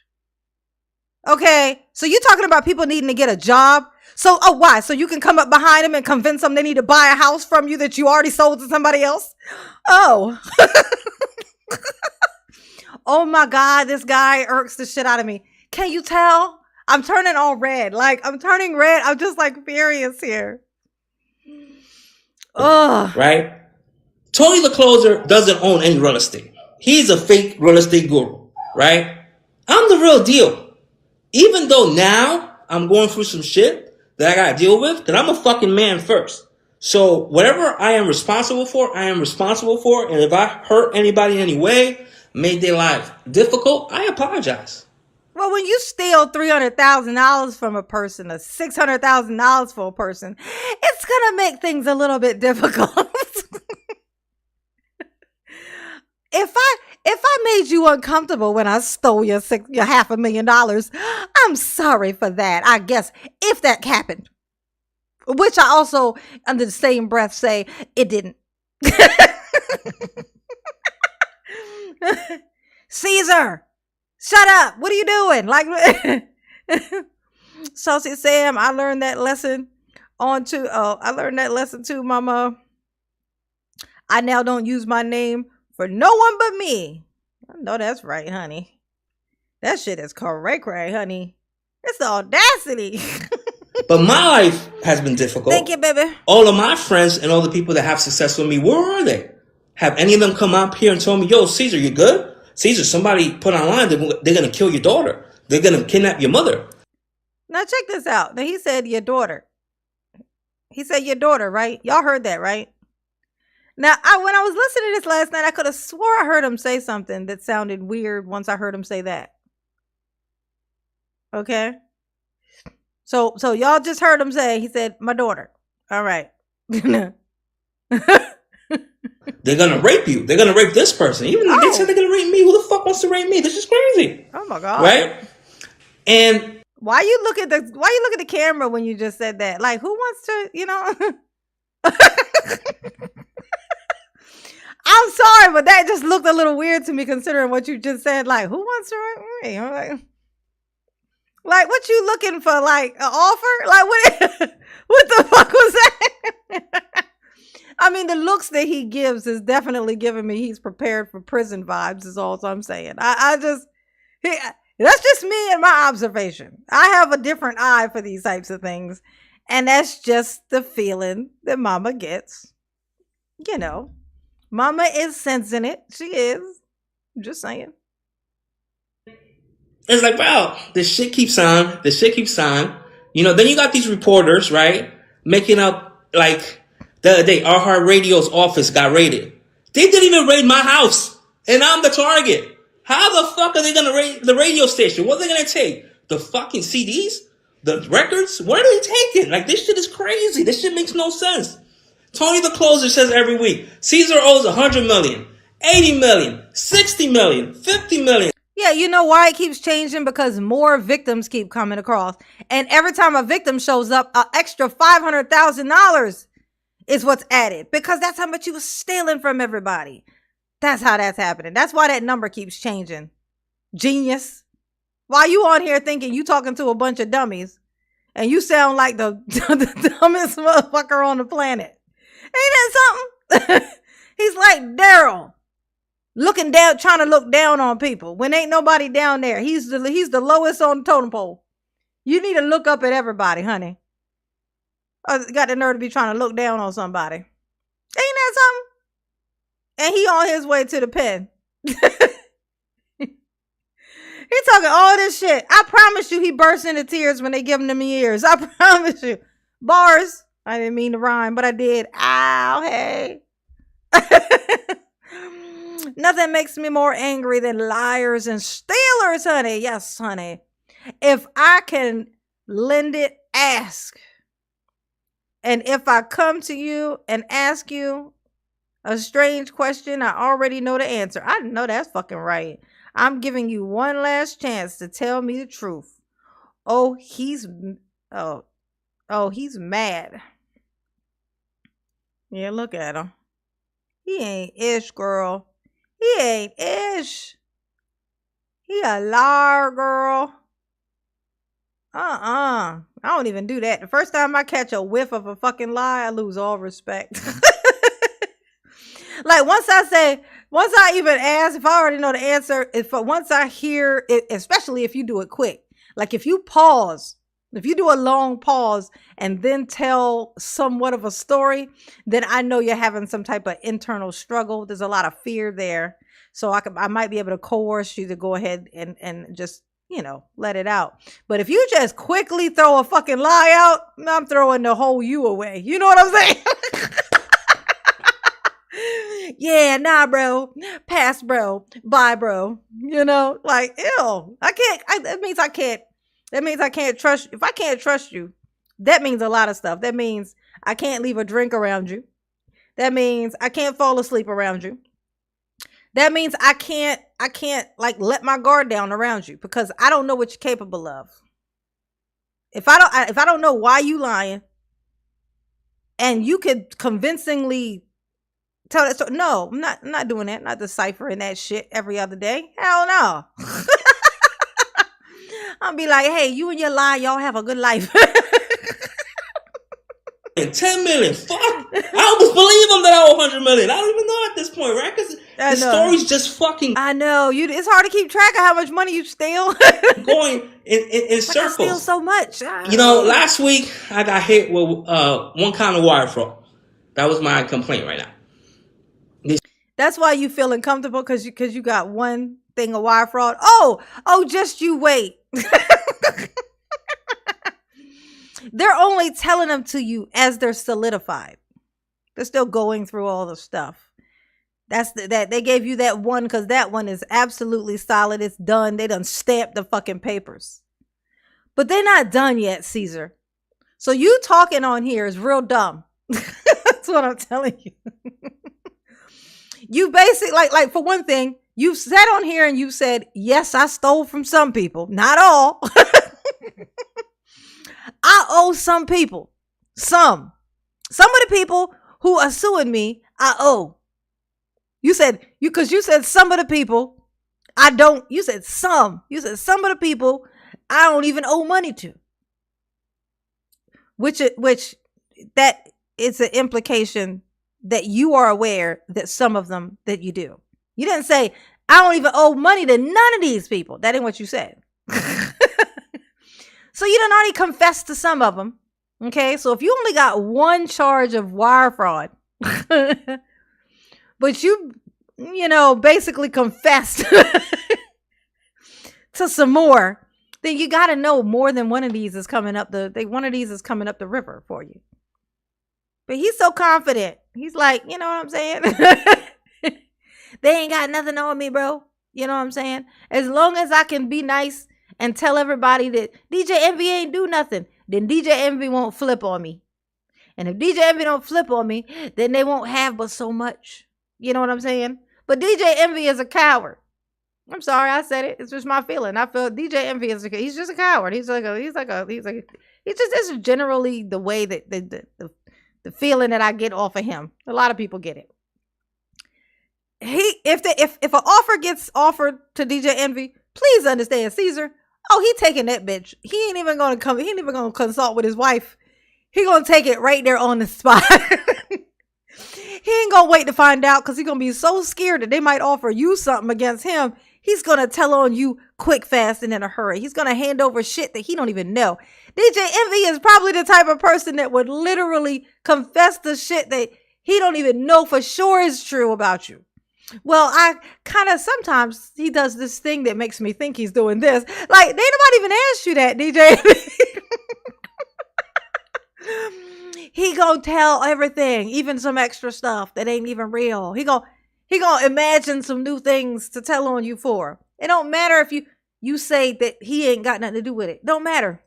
Okay? So you're talking about people needing to get a job? So, why? So you can come up behind them and convince them they need to buy a house from you that you already sold to somebody else? Oh. Oh my God, this guy irks the shit out of me. Can you tell? I'm turning all red. Like, I'm turning red. I'm just like furious here. Ugh. Right? Tony the Closer doesn't own any real estate. He's a fake real estate guru, right? I'm the real deal. Even though now I'm going through some shit that I gotta deal with, because I'm a fucking man first. So whatever I am responsible for, I am responsible for. And if I hurt anybody in any way, made their life difficult, I apologize. Well, when you steal $300,000 from a person, or $600,000 for a person, it's gonna make things a little bit difficult. if I made you uncomfortable when I stole your $500,000, I'm sorry for that. I guess if that happened, which I also, under the same breath, say it didn't. Caesar, shut up. What are you doing? Like, Saucy Sam, I learned that lesson I learned that lesson too, mama. I now don't use my name for no one but me. I know that's right, honey. That shit is correct, right, honey? It's the audacity. But my life has been difficult. Thank you, baby. All of my friends and all the people that have success with me, where are they? Have any of them come up here and told me, yo, Caesar, you good? Caesar, somebody put online, they're going to kill your daughter. They're going to kidnap your mother. Now check this out. Now he said your daughter. He said your daughter, right? Y'all heard that, right? Now, when I was listening to this last night, I could have swore I heard him say something that sounded weird once I heard him say that. Okay? So y'all just heard him say, he said, my daughter. All right. They're going to rape you. They're going to rape this person. Even if they said they're going to rape me, who the fuck wants to rape me? This is crazy. Oh, my God. Right? And why you look at the camera when you just said that? Like, who wants to, I'm sorry, but that just looked a little weird to me considering what you just said. Like, who wants to rape me? I'm like, what you looking for? Like, an offer? Like, what the fuck was that? I mean, the looks that he gives is definitely giving me he's prepared for prison vibes is all I'm saying. That's just me and my observation. I have a different eye for these types of things. And that's just the feeling that mama gets. Mama is sensing it. She is. I'm just saying. It's like, wow, this shit keeps on. Then you got these reporters, right? Making up, like, the other day, iHeartRadio's office got raided. They didn't even raid my house. And I'm the target. How the fuck are they going to raid the radio station? What are they going to take? The fucking CDs? The records? What are they taking? Like, this shit is crazy. This shit makes no sense. Tony the Closer says every week, Caesar owes 100 million, 80 million, 60 million, 50 million. Yeah, you know why it keeps changing? Because more victims keep coming across. And every time a victim shows up, an extra $500,000 is what's added. Because that's how much you was stealing from everybody. That's how that's happening. That's why that number keeps changing. Genius. While you on here thinking you talking to a bunch of dummies, and you sound like the dumbest motherfucker on the planet. Ain't that something? He's like Daryl, looking down, trying to look down on people when ain't nobody down there. He's the lowest on the totem pole. You need to look up at everybody, honey. Got the nerve to be trying to look down on somebody. Ain't that something? And he on his way to the pen. He talking all this shit. I promise you he bursts into tears when they give him them ears. I promise you. Bars. I didn't mean to rhyme, but I did. Ow, hey. Nothing makes me more angry than liars and stealers, honey. Yes, honey. If I can lend it, ask. And if I come to you and ask you a strange question, I already know the answer. I know that's fucking right. I'm giving you one last chance to tell me the truth. He's mad. Yeah, look at him. He ain't ish, girl. He ain't ish. He a liar, girl. I don't even do that. The first time I catch a whiff of a fucking lie, I lose all respect. Like once I even ask, if I already know the answer, once I hear it, especially if you do it quick, like if you pause, if you do a long pause and then tell somewhat of a story, then I know you're having some type of internal struggle. There's a lot of fear there. So I might be able to coerce you to go ahead and just, let it out. But if you just quickly throw a fucking lie out, I'm throwing the whole you away. You know what I'm saying? Yeah, nah, bro. Pass, bro. Bye, bro. Like, ew. That means I can't trust. If I can't trust you, that means a lot of stuff. That means I can't leave a drink around you. That means I can't fall asleep around you. That means I can't like let my guard down around you because I don't know what you're capable of. If I don't know why you lying and you could convincingly tell that story, no, I'm not doing that. I'm not deciphering that shit every other day. Hell no. I'll be like, hey, you and your lie, y'all have a good life. And 10 million. Fuck. I almost believe him that I owe 100 million. I don't even know at this point, right? Because the story's just fucking I know. It's hard to keep track of how much money you steal. going in circles. I steal so much. Last week I got hit with one kind of wire fraud. That was my complaint right now. That's why you feel uncomfortable because you got one thing of wire fraud. Oh, just you wait. They're only telling them to you as they're solidified. They're still going through all the stuff. That they gave you that one because that one is absolutely solid. It's done. They done stamped the fucking papers. But they're not done yet, Caesar. So you talking on here is real dumb. That's what I'm telling you. You basically, like for one thing, you've sat on here and you said, yes, I stole from some people. Not all. I owe some people. Some of the people who are suing me, I owe. You said some of the people I don't. You said some. You said some of the people I don't even owe money to. Which that is an implication that you are aware that some of them that you do. You didn't say I don't even owe money to none of these people. That ain't what you said. So you done already confessed to some of them. Okay, so if you only got one charge of wire fraud, but you basically confessed to some more, then you got to know more than one of these is coming up the river for you. But he's so confident. He's like, you know what I'm saying? They ain't got nothing on me, bro. You know what I'm saying? As long as I can be nice and tell everybody that DJ Envy ain't do nothing, then DJ Envy won't flip on me. And if DJ Envy don't flip on me, then they won't have but so much. You know what I'm saying? But DJ Envy is a coward. I'm sorry, I said it. It's just my feeling. I feel DJ Envy he's just a coward. This is generally the way that the feeling that I get off of him. A lot of people get it. If an offer gets offered to DJ Envy, please understand, Caesar. Oh, he taking that bitch. He ain't even gonna come. He ain't even gonna consult with his wife. He gonna take it right there on the spot. He ain't gonna wait to find out because he's gonna be so scared that they might offer you something against him. He's gonna tell on you quick, fast, and in a hurry. He's gonna hand over shit that he don't even know. DJ Envy is probably the type of person that would literally confess the shit that he don't even know for sure is true about you. Well, I kind of sometimes he does this thing that makes me think he's doing this. Like, they nobody even asked you that, DJ. He gonna tell everything, even some extra stuff that ain't even real. He gonna imagine some new things to tell on you for. It don't matter if you say that he ain't got nothing to do with it. Don't matter.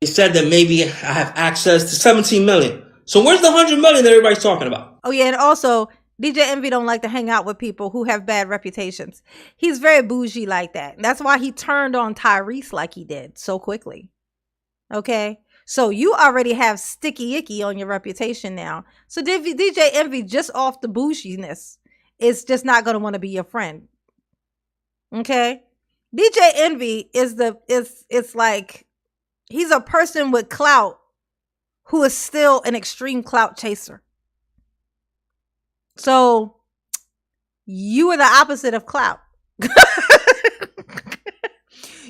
He said that maybe I have access to 17 million. So where's the 100 million that everybody's talking about? Oh yeah, and also DJ Envy don't like to hang out with people who have bad reputations. He's very bougie like that. That's why he turned on Tyrese like he did so quickly. Okay? So you already have sticky icky on your reputation now. So DJ Envy, just off the bouginess, is just not going to want to be your friend. Okay? DJ Envy it's like he's a person with clout who is still an extreme clout chaser. So you are the opposite of clout.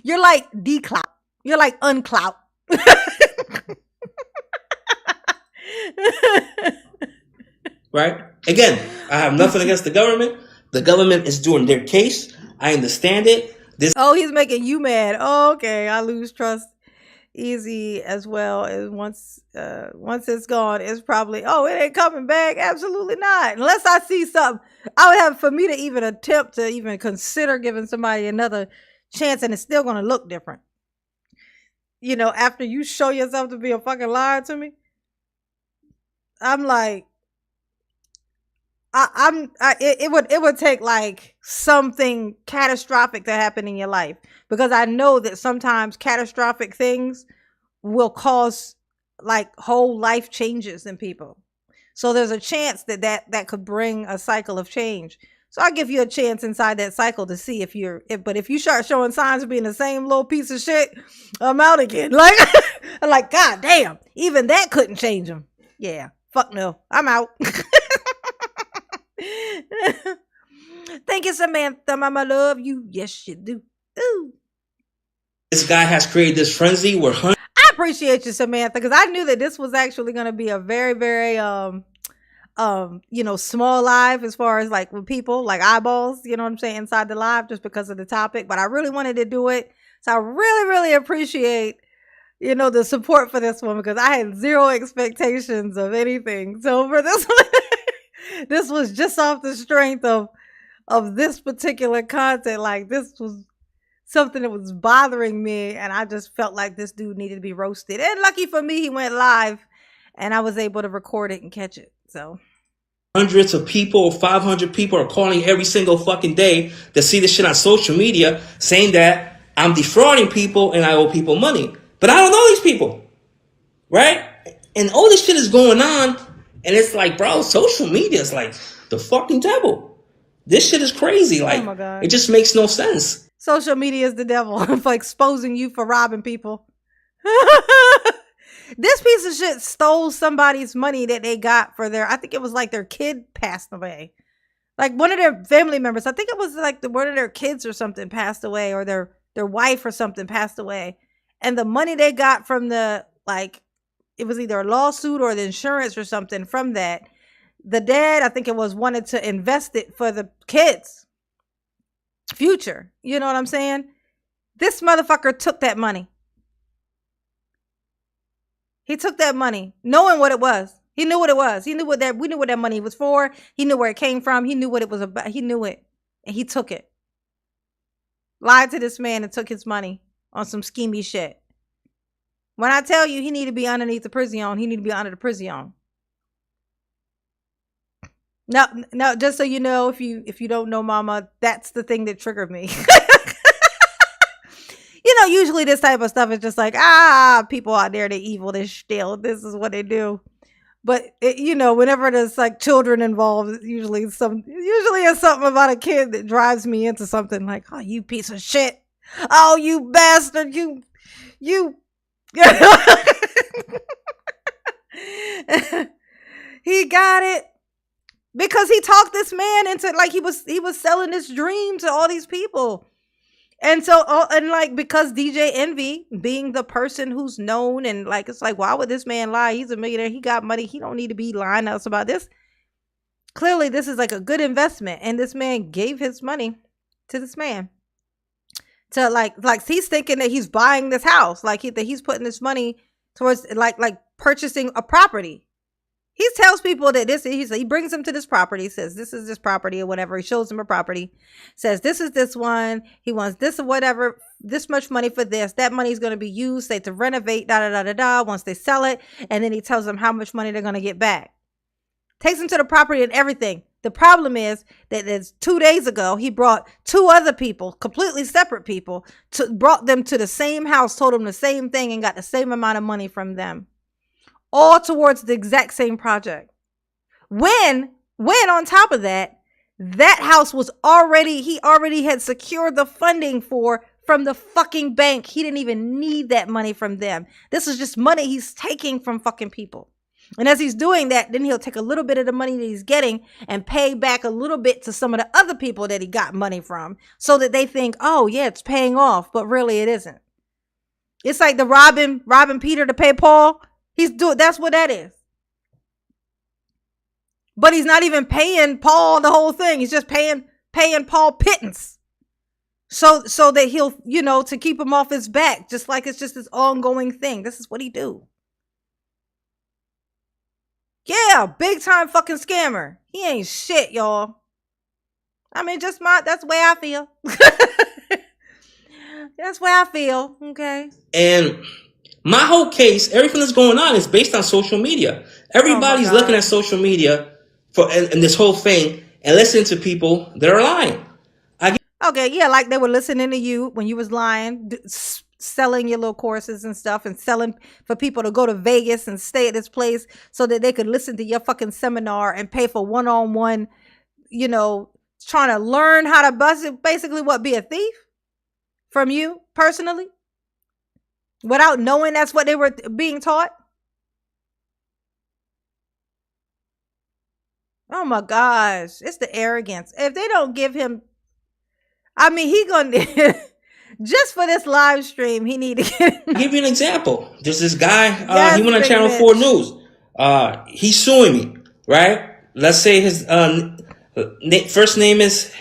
You're like declout. You're like unclout. Right? Again, I have nothing against the government. The government is doing their case. I understand it. He's making you mad. Oh, okay. I lose trust easy as well as once it's gone, it's probably, it ain't coming back. Absolutely not. Unless I see something, I would have, for me to even attempt to even consider giving somebody another chance, and it's still going to look different. After you show yourself to be a fucking liar to me, I'm like, it would take like something catastrophic to happen in your life, because I know that sometimes catastrophic things will cause like whole life changes in people. So there's a chance that could bring a cycle of change. So I give you a chance inside that cycle to see but if you start showing signs of being the same little piece of shit, I'm out again. Like, I'm like, God damn, even that couldn't change him. Yeah, fuck no, I'm out. Thank you, Samantha. Mama love you. Yes, you do. Ooh. This guy has created this frenzy where hundreds. I appreciate you, Samantha, because I knew that this was actually going to be a very, very small live as far as like with people, like eyeballs, you know what I'm saying, inside the live, just because of the topic. But I really wanted to do it. So I really, really appreciate, the support for this one, because I had zero expectations of anything. So for this one, this was just off the strength of this particular content. Like, this was something that was bothering me, and I just felt like this dude needed to be roasted. And lucky for me, he went live and I was able to record it and catch it. So hundreds of people, 500 people are calling every single fucking day to see this shit on social media, saying that I'm defrauding people and I owe people money. But I don't know these people, right? And all this shit is going on, and it's like, bro, social media is like the fucking devil. This shit is crazy. Like, oh my God. It just makes no sense. Social media is the devil for exposing you for robbing people. This piece of shit stole somebody's money that they got for I think it was like their kid passed away. Like one of their family members, I think it was like one of their kids or something passed away, or their wife or something passed away. And the money they got from it was either a lawsuit or the insurance or something from that. The dad, I think it was, wanted to invest it for the kids' future. You know what I'm saying? This motherfucker took that money. He took that money, knowing what it was. He knew what it was. We knew what that money was for. He knew where it came from. He knew what it was about. He knew it. And he took it. Lied to this man and took his money on some schemy shit. When I tell you he need to be underneath the prison, he need to be under the prison. No, just so you know, if you don't know, Mama, that's the thing that triggered me. Usually this type of stuff is just like, people out there, they're evil, they're still, this is what they do. But whenever there's like children involved, usually it's something about a kid that drives me into something like, oh, you piece of shit. Oh, you bastard. You. He got it. Because he talked this man into, like, he was selling this dream to all these people. And so, because DJ Envy, being the person who's known, and like, it's like, why would this man lie? He's a millionaire. He got money. He don't need to be lying to us about this. Clearly, this is like a good investment. And this man gave his money to this man. To like he's thinking that he's buying this house. Like that he's putting this money towards like purchasing a property. He tells people that he brings them to this property, says this is this property or whatever. He shows them a property, says this is this one. He wants this or whatever, this much money for this. That money is going to be used, say, to renovate, once they sell it. And then he tells them how much money they're going to get back. Takes them to the property and everything. The problem is that 2 days ago, he brought two other people, completely separate people, brought them to the same house, told them the same thing, and got the same amount of money from them. All towards the exact same project. When on top of that house was he already had secured the funding from the fucking bank. He didn't even need that money from them. This is just money he's taking from fucking people. And as he's doing that, then he'll take a little bit of the money that he's getting and pay back a little bit to some of the other people that he got money from, so that they think, oh yeah, it's paying off, but really it isn't. It's like the robbing Peter to pay Paul. That's what that is. But he's not even paying Paul the whole thing. He's just paying Paul pittance. So that he'll, to keep him off his back, just like it's just this ongoing thing. This is what he do. Yeah, big time fucking scammer. He ain't shit, y'all. I mean, that's the way I feel. That's the way I feel. Okay. And my whole case, everything that's going on is based on social media. Everybody's looking at social media for in this whole thing and listen to people that are lying. Okay, yeah, like they were listening to you when you was lying, selling your little courses and stuff, and selling for people to go to Vegas and stay at this place so that they could listen to your fucking seminar and pay for one-on-one, trying to learn how to basically be a thief from you personally without knowing that's what they were being taught. Oh my gosh, it's the arrogance. If they don't give him, he gonna just for this live stream, he need to get. Give you an example. There's this guy. Yes, he went on Channel 4 News. He's suing me, right? Let's say his first name is,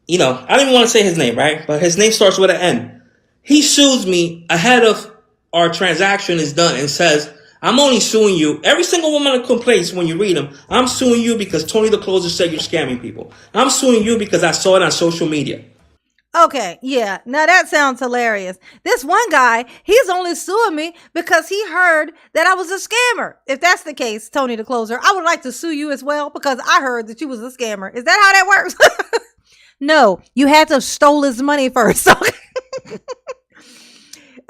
I don't even want to say his name, right? But his name starts with an N. He sues me ahead of our transaction is done and says, I'm only suing you. Every single woman that complains when you read them, I'm suing you because Tony the Closer said you're scamming people. I'm suing you because I saw it on social media. Okay, yeah. Now that sounds hilarious. This one guy, he's only suing me because he heard that I was a scammer. If that's the case, Tony the Closer, I would like to sue you as well because I heard that you was a scammer. Is that how that works? No, you had to stole his money first.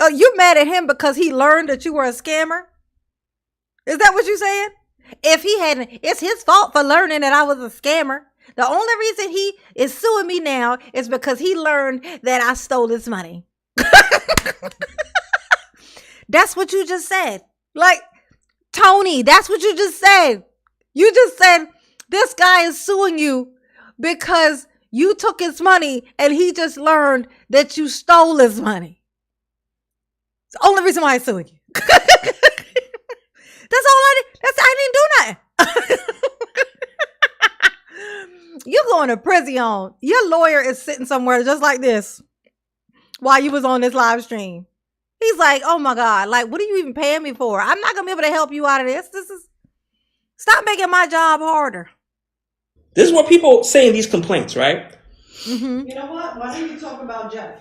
You mad at him because he learned that you were a scammer? Is that what you saying? If he hadn't, it's his fault for learning that I was a scammer. The only reason he is suing me now is because he learned that I stole his money. That's what you just said. Like, Tony, that's what you just said. You just said this guy is suing you because you took his money and he just learned that you stole his money. It's the only reason why he's suing you. That's all I did. I didn't do nothing. You're going to prison. Your lawyer is sitting somewhere just like this while you was on this live stream. He's like, oh my God, like, what are you even paying me for? I'm not going to be able to help you out of this. Stop making my job harder. This is what people say in these complaints, right? Mm-hmm. You know what? Why don't you talk about Jeff?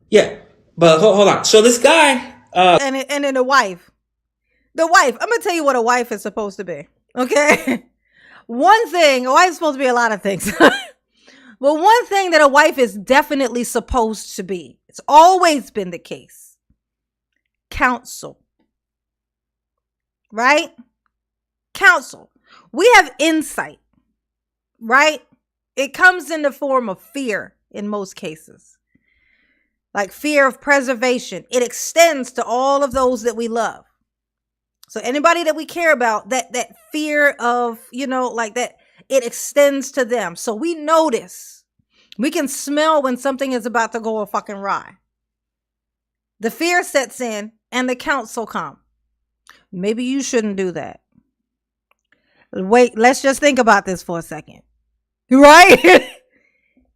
Yeah, but hold on. So this guy... And then the wife. The wife, I'm going to tell you what a wife is supposed to be, okay? One thing, a wife is supposed to be a lot of things. But one thing that a wife is definitely supposed to be, it's always been the case, counsel. Right? Counsel. We have insight, right? It comes in the form of fear in most cases. Like fear of preservation. It extends to all of those that we love. So anybody that we care about, that fear of, like that, it extends to them. So we notice, we can smell when something is about to go a fucking awry. The fear sets in and the counsel comes. Maybe you shouldn't do that. Wait, let's just think about this for a second. Right?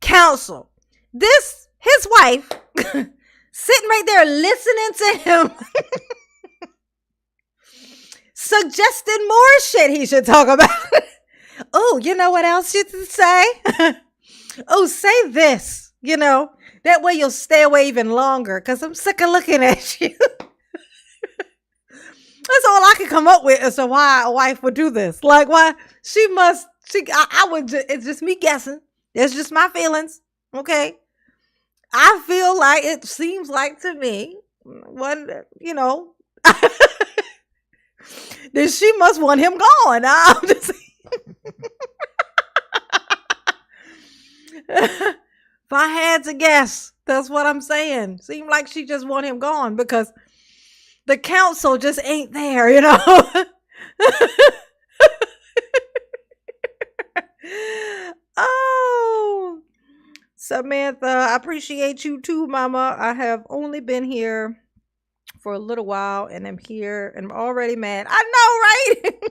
Counsel. His wife, sitting right there listening to him. Suggesting more shit he should talk about. Oh, you know what else you should say? Oh, say this, that way you'll stay away even longer because I'm sick of looking at you. That's all I can come up with as to why a wife would do this. Like, why it's just me guessing. It's just my feelings. Okay. I feel like it seems like to me, then she must want him gone. I'm just if I had to guess, that's what I'm saying. Seemed like she just want him gone because the counsel just ain't there, Oh, Samantha, I appreciate you too, Mama. I have only been here for a little while and I'm here and I'm already mad. I know, right?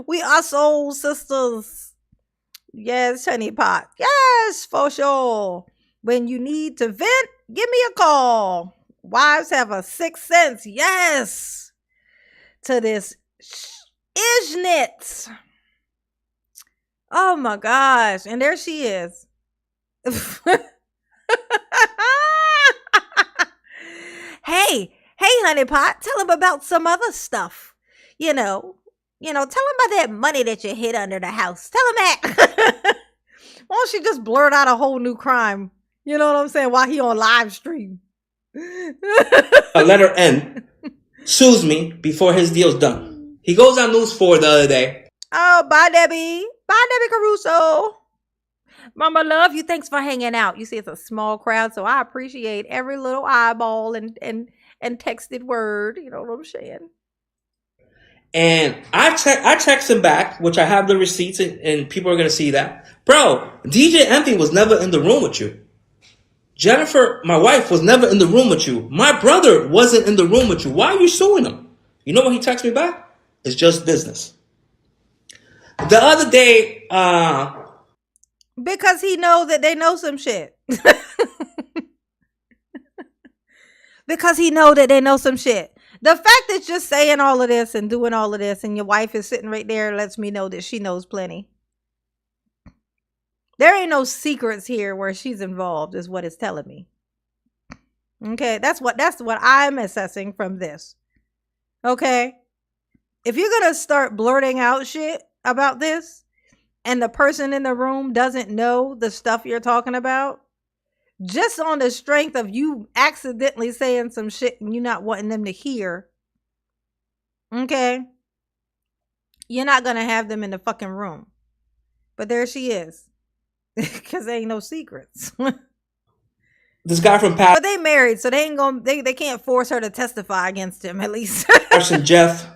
We are soul sisters. Yes, honey pot. Yes, for sure. When you need to vent, give me a call. Wives have a sixth sense. Yes. To this ishnit. Oh my gosh. And there she is. Hey, honey pot, tell him about some other stuff. tell him about that money that you hid under the house. Tell him that. Why don't she just blurt out a whole new crime? You know what I'm saying? While he on live stream. A letter N sues me before his deal's done. He goes on News 4 the other day. Oh, bye, Debbie. Bye, Debbie Caruso. Mama, love you. Thanks for hanging out. You see, it's a small crowd, so I appreciate every little eyeball and texted word. You know what I'm saying? And I text him back, which I have the receipts, and people are going to see that. Bro, DJ Envy was never in the room with you. Jennifer, my wife, was never in the room with you. My brother wasn't in the room with you. Why are you suing him? You know what he texted me back? It's just business. The other day, because he know that they know some shit. Because he know that they know some shit. The fact that you're saying all of this and doing all of this and your wife is sitting right there lets me know that she knows plenty. There ain't no secrets here where she's involved, is what it's telling me. Okay, that's what I'm assessing from this. Okay? If you're going to start blurting out shit about this and the person in the room doesn't know the stuff you're talking about, just on the strength of you accidentally saying some shit and you not wanting them to hear, okay, you're not going to have them in the fucking room. But there she is. Because there ain't no secrets. This guy from But they married, so they ain't gonna they can't force her to testify against him, at least. Patterson Jeff,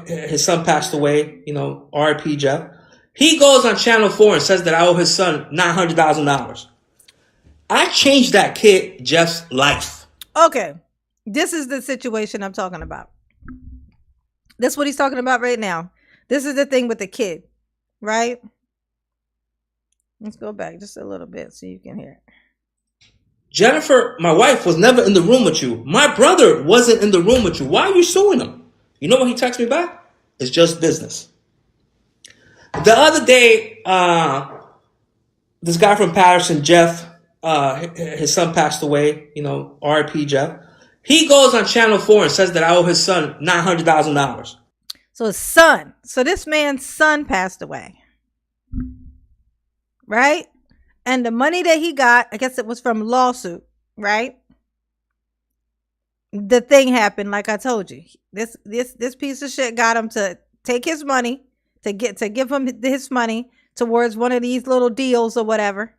his son passed away, R.I.P. Jeff. He goes on Channel 4 and says that I owe his son $900,000. I changed that kid Jeff's life. Okay. This is the situation I'm talking about. This is what he's talking about right now. This is the thing with the kid, right? Let's go back just a little bit so you can hear it. Jennifer, my wife, was never in the room with you. My brother wasn't in the room with you. Why are you suing him? You know what he texted me back? It's just business. The other day, this guy from Patterson, Jeff, his son passed away, R.I.P. Jeff. He goes on Channel 4 and says that I owe his son $900,000. So his son. So this man's son passed away. Right? And the money that he got, I guess it was from lawsuit, right? The thing happened, like I told you. This piece of shit got him to take his money, to give him his money towards one of these little deals or whatever.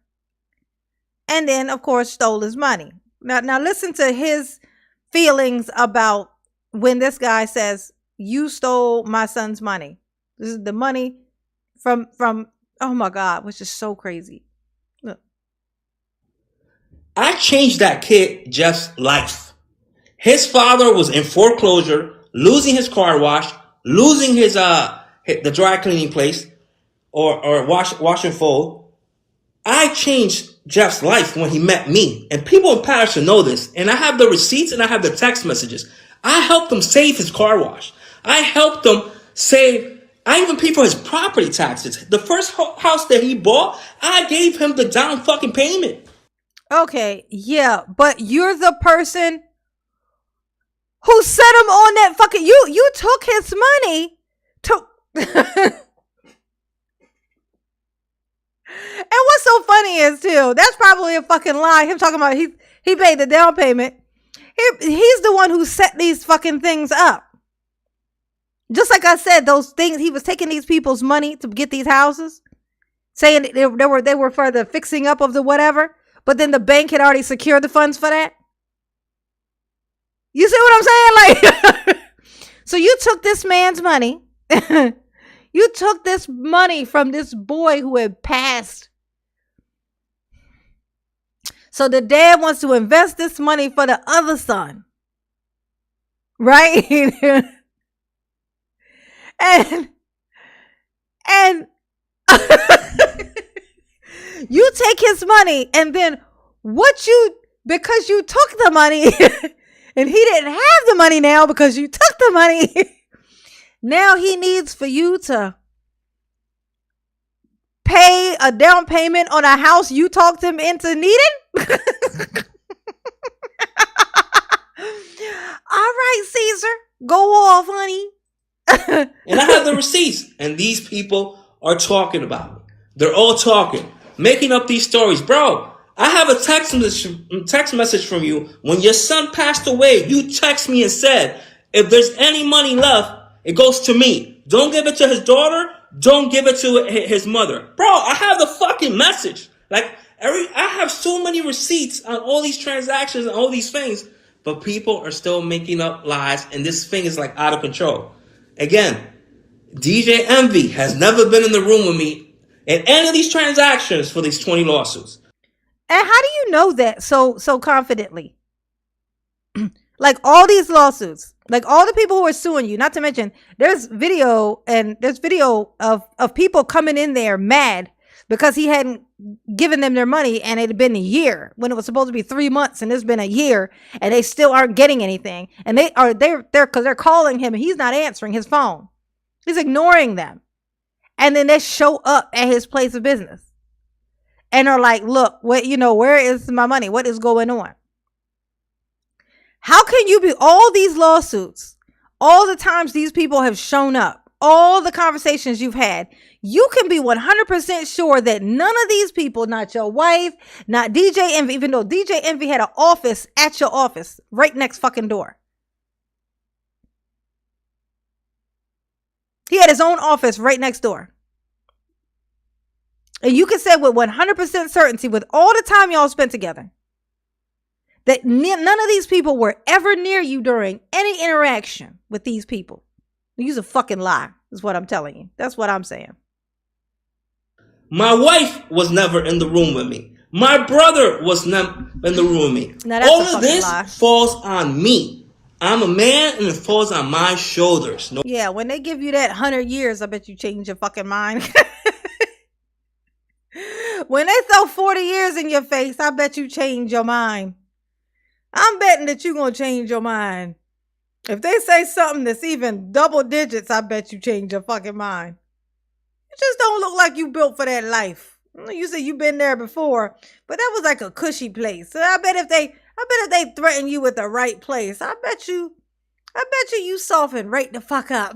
And then, of course, stole his money. Now listen to his feelings about when this guy says, you stole my son's money. This is the money from oh my God, which is so crazy. Look. I changed that kid Jeff's life. His father was in foreclosure, losing his car wash, losing his the dry cleaning place or wash and fold. I changed Jeff's life when he met me. And people in Patterson know this. And I have the receipts and I have the text messages. I helped him save his car wash. I helped him I even paid for his property taxes. The first house that he bought, I gave him the down fucking payment. Okay, yeah, but you're the person who set him on that fucking... You took his money to... And what's so funny is, too, that's probably a fucking lie. Him talking about he paid the down payment. He's the one who set these fucking things up. Just like I said, those things, he was taking these people's money to get these houses, saying they were for the fixing up of the whatever, but then the bank had already secured the funds for that. You see what I'm saying? Like, so you took this man's money. You took this money from this boy who had passed. So the dad wants to invest this money for the other son. Right? And you take his money, and then because you took the money and he didn't have the money now because you took the money, now he needs for you to pay a down payment on a house you talked him into needing? All right, Caesar, go off, honey. And I have the receipts. And these people are talking about me. They're all talking, making up these stories. Bro, I have a text message from you. When your son passed away, you text me and said, if there's any money left, it goes to me. Don't give it to his daughter. Don't give it to his mother. Bro, I have the fucking message. Like, I have so many receipts on all these transactions and all these things, but people are still making up lies, and this thing is like out of control. Again, DJ Envy has never been in the room with me in any of these transactions for these 20 lawsuits. And how do you know that so confidently? Like all these lawsuits, like all the people who are suing you, not to mention there's video of people coming in there mad because he hadn't given them their money and it had been a year when it was supposed to be 3 months, and it's been a year and they still aren't getting anything. And they're because they're calling him and he's not answering his phone. He's ignoring them. And then they show up at his place of business and are like, look, where is my money? What is going on? How can you be all these lawsuits, all the times these people have shown up, all the conversations you've had, you can be 100% sure that none of these people, not your wife, not DJ Envy, even though DJ Envy had an office at your office right next fucking door. He had his own office right next door. And you can say with 100% certainty, with all the time y'all spent together, that none of these people were ever near you during any interaction with these people. You's a fucking lie, is what I'm telling you. That's what I'm saying. My wife was never in the room with me. My brother was never in the room with me. Now, all of this falls on me. I'm a man and it falls on my shoulders. No. Yeah, when they give you that 100 years, I bet you change your fucking mind. When they throw 40 years in your face, I bet you change your mind. I'm betting that you're going to change your mind. If they say something that's even double digits, I bet you change your fucking mind. You just don't look like you built for that life. You said you've been there before, but that was like a cushy place. So I bet if they threaten you with the right place, I bet you soften right the fuck up,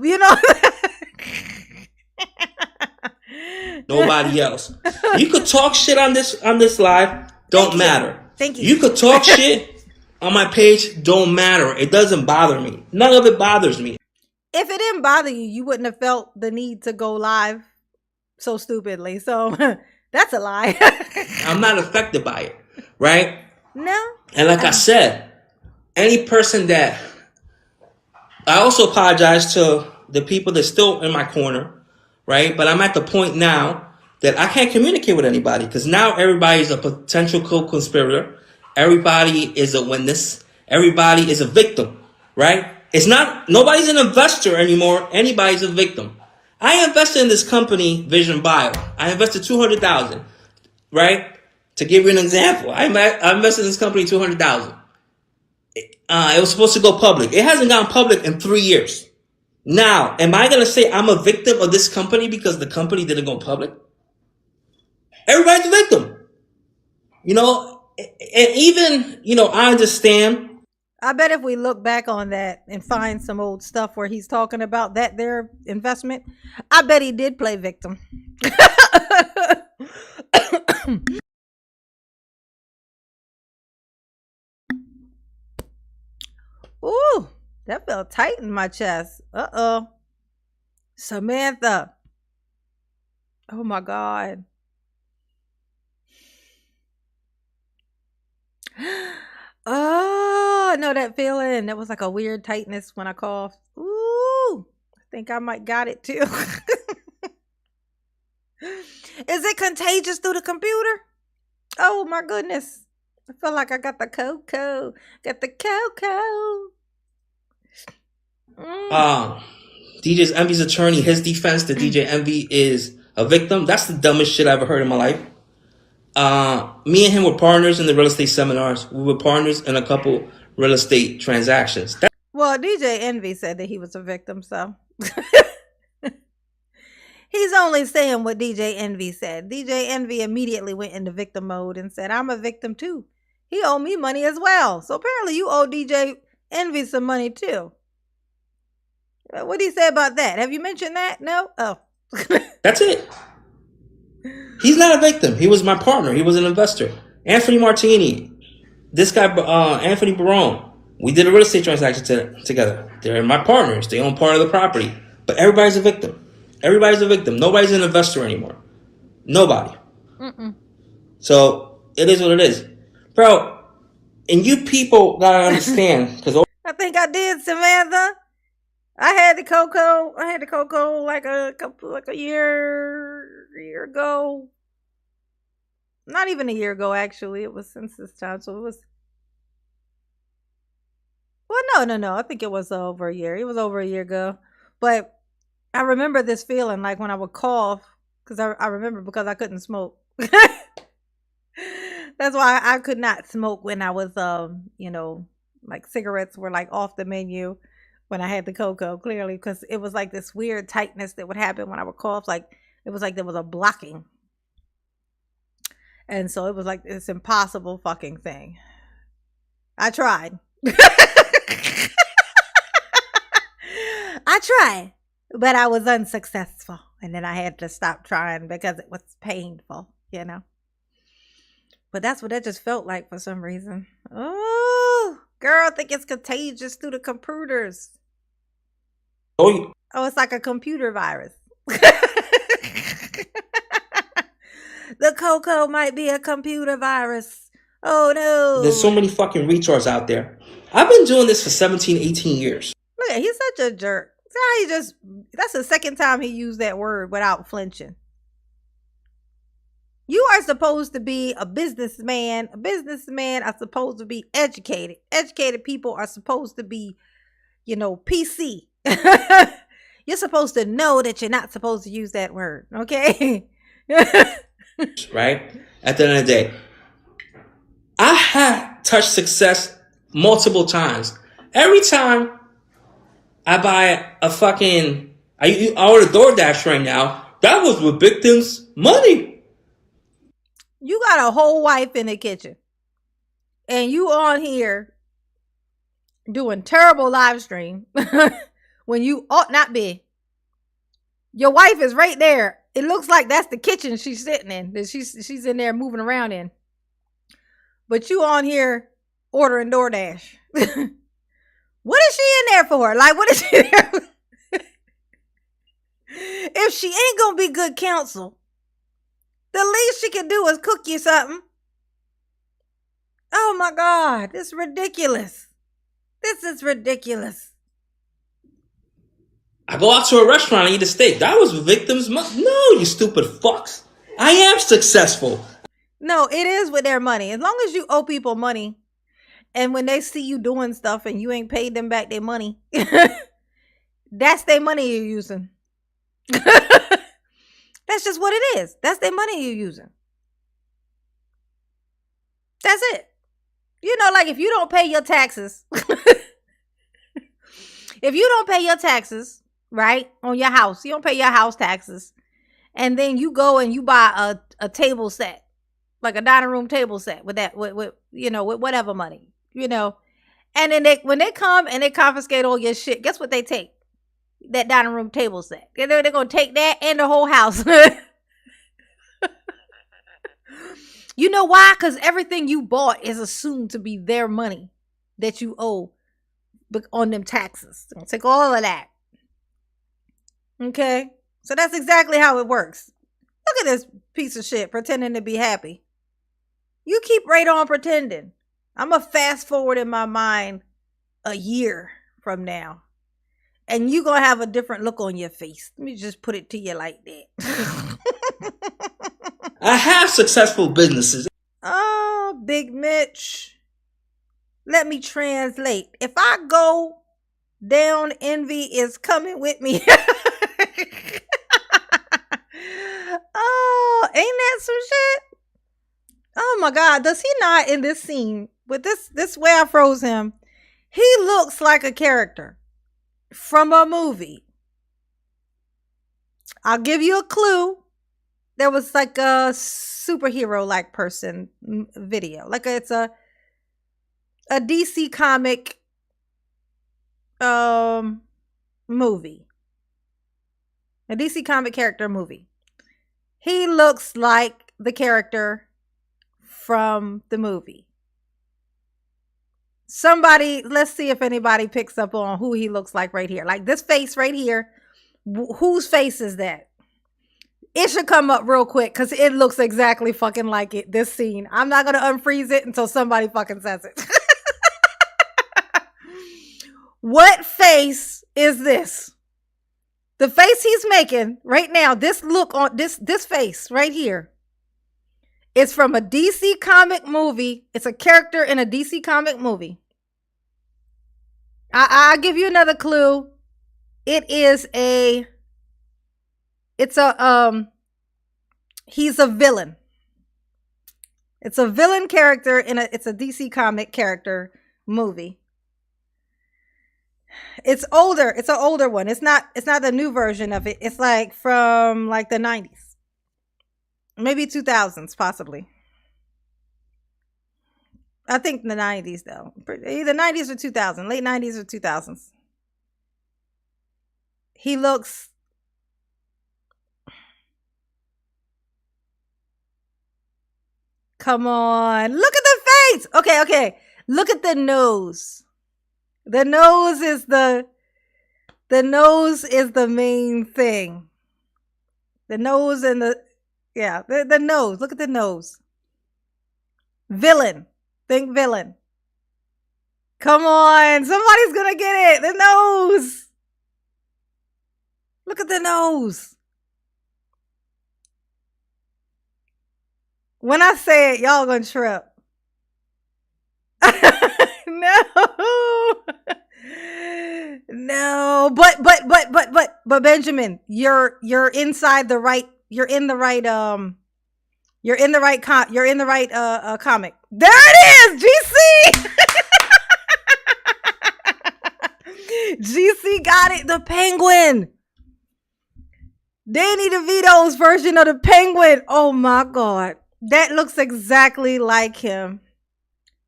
Nobody else. You could talk shit on this live, don't matter. Thank you. You could talk shit on my page, don't matter. It doesn't bother me. None of it bothers me. If it didn't bother you, you wouldn't have felt the need to go live so stupidly. So that's a lie. I'm not affected by it, right? No. And like I said, any person that... I also apologize to the people that's still in my corner, right? But I'm at the point now that I can't communicate with anybody because now everybody's a potential co-conspirator. Everybody is a witness. Everybody is a victim, right? It's not, nobody's an investor anymore. Anybody's a victim. I invested in this company, Vision Bio. I invested $200,000, right? To give you an example, I invested in this company $200,000. It was supposed to go public. It hasn't gone public in 3 years. Now, am I going to say I'm a victim of this company because the company didn't go public? Everybody's a victim. And even, I understand. I bet if we look back on that and find some old stuff where he's talking about their investment, I bet he did play victim. Ooh, that felt tight in my chest. Uh-oh. Samantha. Oh my God. Oh, I know that feeling. That was like a weird tightness when I coughed. Ooh, I think I might got it too. Is it contagious through the computer? Oh my goodness. I feel like I got the cocoa. Got the cocoa. DJ Envy's attorney, his defense that DJ Envy is a victim. That's the dumbest shit I ever heard in my life. Me and him were partners in the real estate seminars. We were partners in a couple real estate transactions. Well, DJ Envy said that he was a victim, so he's only saying what DJ Envy said. DJ Envy immediately went into victim mode and said, I'm a victim too. He owed me money as well. So apparently you owe DJ Envy some money too. What did he say about that? Have you mentioned that? No? Oh. That's it. He's not a victim. He was my partner. He was an investor. Anthony Martini. This guy, Anthony Barone. We did a real estate transaction together. They're my partners. They own part of the property. But everybody's a victim. Everybody's a victim. Nobody's an investor anymore. Nobody. So it is what it is. Bro, and you people gotta understand, because I think I did, Samantha. I had the cocoa like a year ago. Not even a year ago, actually. It was since this time. So it was, well, no. I think it was over a year. It was over a year ago. But I remember this feeling like when I would cough, because I remember because I couldn't smoke. That's why I could not smoke when I was, like cigarettes were like off the menu when I had the cocoa, clearly, because it was like this weird tightness that would happen when I would cough. Like it was like there was a blocking. And so it was like this impossible fucking thing. I tried. I tried, but I was unsuccessful. And then I had to stop trying because it was painful, But that's what that just felt like for some reason. Oh, girl, I think it's contagious through the computers. Oh, it's like a computer virus. The cocoa might be a computer virus. Oh, no. There's so many fucking retards out there. I've been doing this for 17, 18 years. Look, he's such a jerk. That's the second time he used that word without flinching. You are supposed to be a businessman. A businessman are supposed to be educated. Educated people are supposed to be, PC. You're supposed to know that you're not supposed to use that word, okay? Right? At the end of the day, I have touched success multiple times. Every time I buy a fucking, I order DoorDash right now, that was with victims' money. You got a whole wife in the kitchen. And you on here doing terrible live stream when you ought not be. Your wife is right there. It looks like that's the kitchen she's sitting in. That she's in there moving around in. But you on here ordering DoorDash. What is she in there for? Like, what is she there for? If she ain't gonna be good counsel, the least she can do is cook you something. Oh my God, this is ridiculous. This is ridiculous. I go out to a restaurant and eat a steak. That was victims' money. No, you stupid fucks. I am successful. No, it is with their money. As long as you owe people money, and when they see you doing stuff and you ain't paid them back their money, that's their money you're using. That's just what it is. That's their money you're using. That's it. Like if you don't pay your taxes, right, on your house, you don't pay your house taxes, and then you go and you buy a table set, like a dining room table set with whatever money, and then when they come and they confiscate all your shit, guess what they take? That dining room table set. They're going to take that and the whole house. You know why? Because everything you bought is assumed to be their money that you owe on them taxes. They're going to take all of that. Okay? So that's exactly how it works. Look at this piece of shit pretending to be happy. You keep right on pretending. I'm going to fast forward in my mind a year from now. And you're going to have a different look on your face. Let me just put it to you like that. I have successful businesses. Oh, Big Mitch. Let me translate. If I go down, envy is coming with me. Oh, ain't that some shit? Oh my God. Does he not in this scene with this way I froze him? He looks like a character from a movie. I'll give you a clue. There was like a superhero like person video. Like it's a DC comic movie. A DC comic character movie. He looks like the character from the movie. Somebody, let's see if anybody picks up on who he looks like right here. Like this face right here. Whose face is that? It should come up real quick because it looks exactly fucking like it. This scene. I'm not going to unfreeze it until somebody fucking says it. What face is this? The face he's making right now, this look on this face right here. It's from a DC comic movie. It's a character in a DC comic movie. I'll give you another clue. He's a villain. It's a villain character it's a DC comic character movie. It's older. It's an older one. It's not the new version of it. It's like from like the 90s. Maybe 2000s, possibly. I think the 90s though. Either 90s or 2000, late 90s or 2000s. He looks Come on. Look at the face. Okay. Look at the nose. The nose is the main thing. The nose and the nose. Look at the nose. Villain. Think villain. Come on. Somebody's going to get it. The nose. Look at the nose. When I say it, y'all going to trip. No, but Benjamin, you're inside the right. You're in the right. Comic. There it is, GC. GC got it. The Penguin. Danny DeVito's version of the Penguin. Oh my God, that looks exactly like him.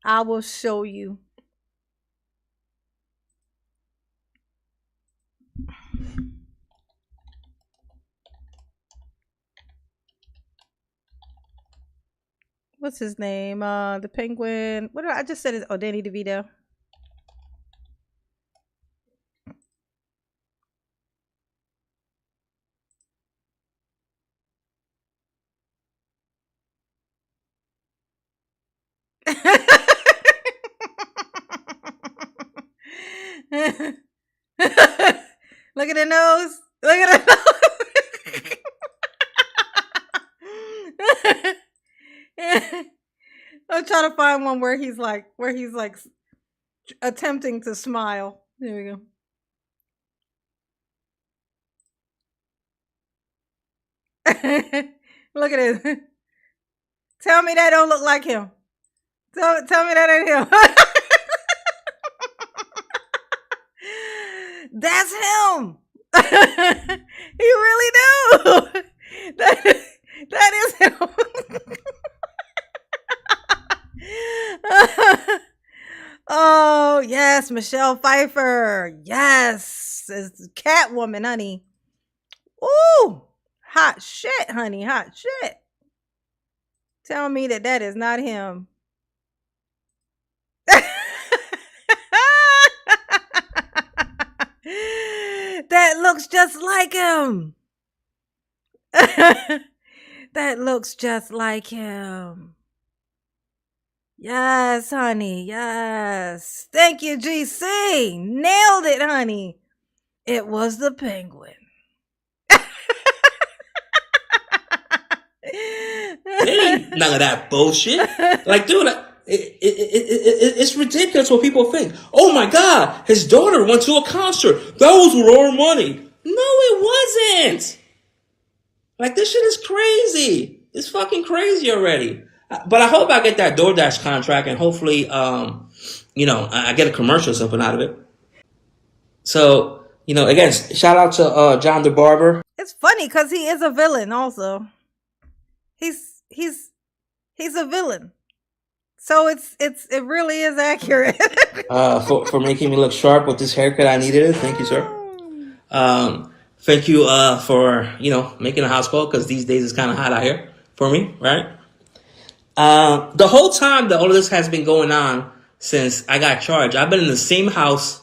I will show you. What's his name? The Penguin. What did I just said? Oh, Danny DeVito. Look at the nose. Look at the nose. I'm trying to find one where he's like attempting to smile. There we go. Look at it. Tell me that don't look like him. Tell me that ain't him. That's him. He really do. That is him. Oh, yes, Michelle Pfeiffer. Yes. It's Catwoman, honey. Ooh. Hot shit, honey. Hot shit. Tell me that is not him. That looks just like him. That looks just like him. Yes, honey. Yes. Thank you, GC. Nailed it, honey. It was the Penguin. None of that bullshit. Like, dude, it's ridiculous what people think. Oh my God, his daughter went to a concert. That was with our money. No, it wasn't. Like, this shit is crazy. It's fucking crazy already. But I hope I get that DoorDash contract and hopefully, I get a commercial or something out of it. So, again, shout out to John the Barber. It's funny because he is a villain also. He's a villain. So it really is accurate. For making me look sharp with this haircut, I needed it. Thank you, sir. Thank you for making a house call, because these days it's kind of hot out here for me, right? The whole time that all of this has been going on since I got charged, I've been in the same house.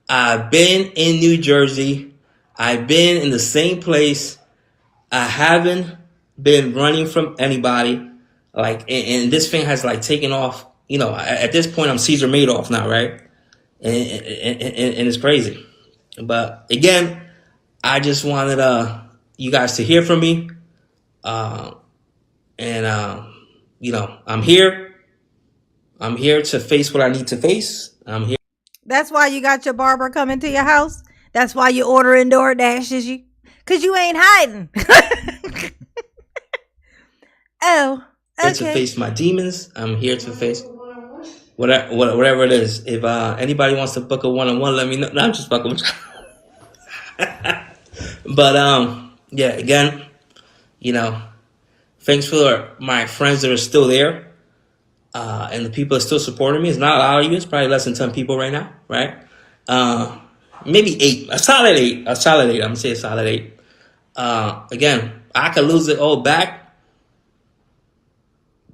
I've been in New Jersey. I've been in the same place. I haven't been running from anybody. Like, and this thing has like taken off. At this point, I'm Caesar Madoff now, right? And it's crazy. But again, I just wanted you guys to hear from me. I'm here. I'm here to face what I need to face. I'm here. That's why you got your barber coming to your house. That's why you ordering DoorDashes, because you ain't hiding. Oh, To okay. face my demons. I'm here to face whatever it is. If anybody wants to book a one-on-one, let me know. No, I'm just fucking with you. But yeah, again, thanks for my friends that are still there, and the people that are still supporting me. It's not a lot of you. It's probably less than 10 people right now, right? Maybe 8. A solid 8. A solid 8. I'm gonna say a solid 8. Again, I could lose it all back,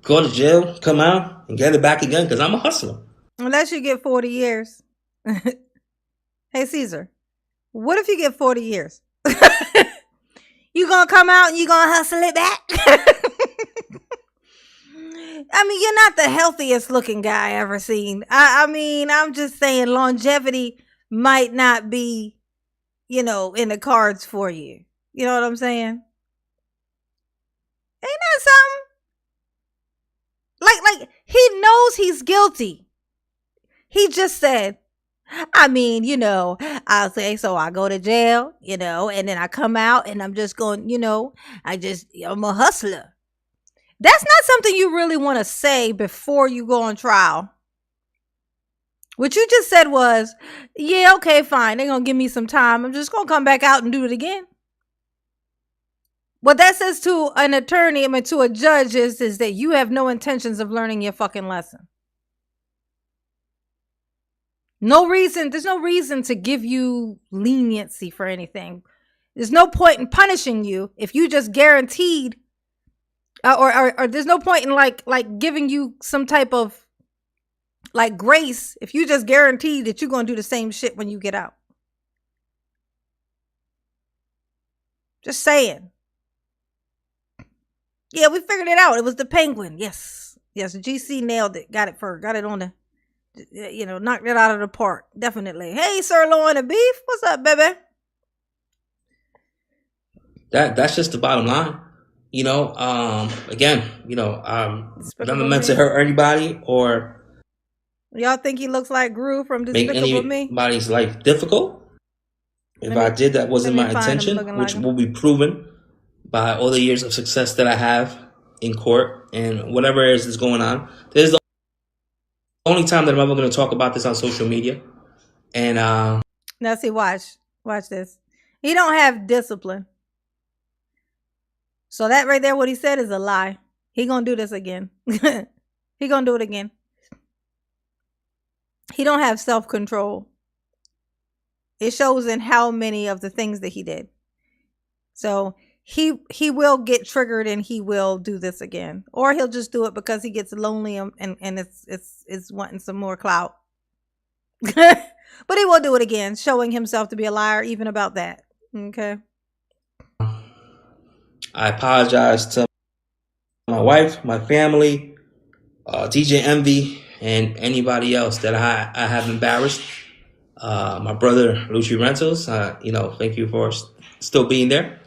go to jail, come out, and get it back again, because I'm a hustler. Unless you get 40 years. Hey, Caesar, what if you get 40 years? You gonna come out and you gonna hustle it back? I mean, you're not the healthiest looking guy I ever seen. I mean, I'm just saying longevity might not be, in the cards for you. You know what I'm saying? Ain't that something? Like he knows he's guilty. He just said, I mean, I'll say, so I go to jail, and then I come out and I'm just going, I'm a hustler. That's not something you really want to say before you go on trial. What you just said was, yeah, okay, fine. They're going to give me some time. I'm just going to come back out and do it again. What that says to an attorney, to a judge is that you have no intentions of learning your fucking lesson. There's no reason to give you leniency for anything. There's no point in punishing you if you just guaranteed, or there's no point in like giving you some type of like grace if you just guarantee that you're going to do the same shit when you get out. Just saying. Yeah, we figured it out. It was the penguin. Yes, GC nailed it. Got it on the. Knocked it out of the park. Definitely. Hey, sirloin of beef. What's up, baby? That's just the bottom line. Again, I'm never meant to hurt anybody or y'all think he looks like Gru from Despicable Me? Make anybody's life difficult. If I did, that wasn't my intention, which will be proven by all the years of success that I have in court and whatever else is going on. This is the only time that I'm ever going to talk about this on social media. And now see, watch this. He don't have discipline. So that right there, what he said is a lie. He gonna do this again. He gonna do it again. He don't have self-control. It shows in how many of the things that he did. So he will get triggered and he will do this again, or he'll just do it because he gets lonely and it's wanting some more clout. But he will do it again, showing himself to be a liar even about that. Okay. I apologize to my wife, my family, DJ Envy, and anybody else that I have embarrassed. My brother, Lucci Rentals, thank you for still being there.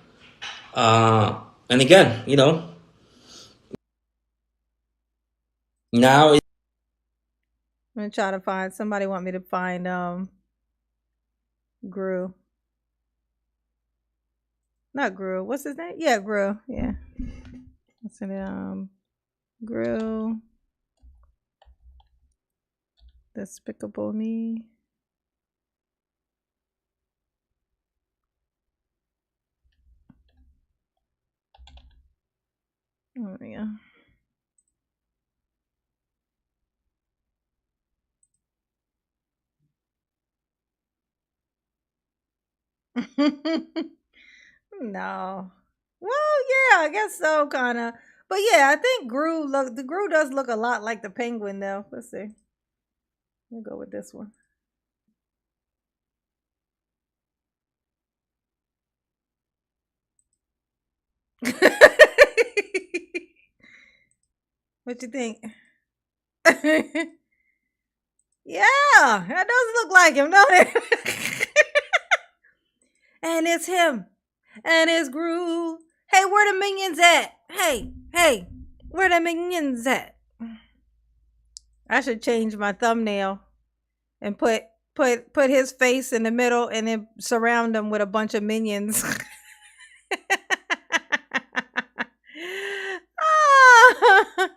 And again, now I'm gonna try to find somebody. Want me to find Gru? Not Gru. What's his name? Yeah, Gru. Yeah. What's it? Gru. Despicable Me. Oh yeah. No. Well, yeah, I guess so, kind of. But yeah, I think the Gru does look a lot like the penguin, though. Let's see. We'll go with this one. What you think? Yeah, that does look like him, don't it? And it's him. And it's Gru. Hey, where the minions at? Hey, where the minions at? I should change my thumbnail and put his face in the middle and then surround him with a bunch of minions. Oh.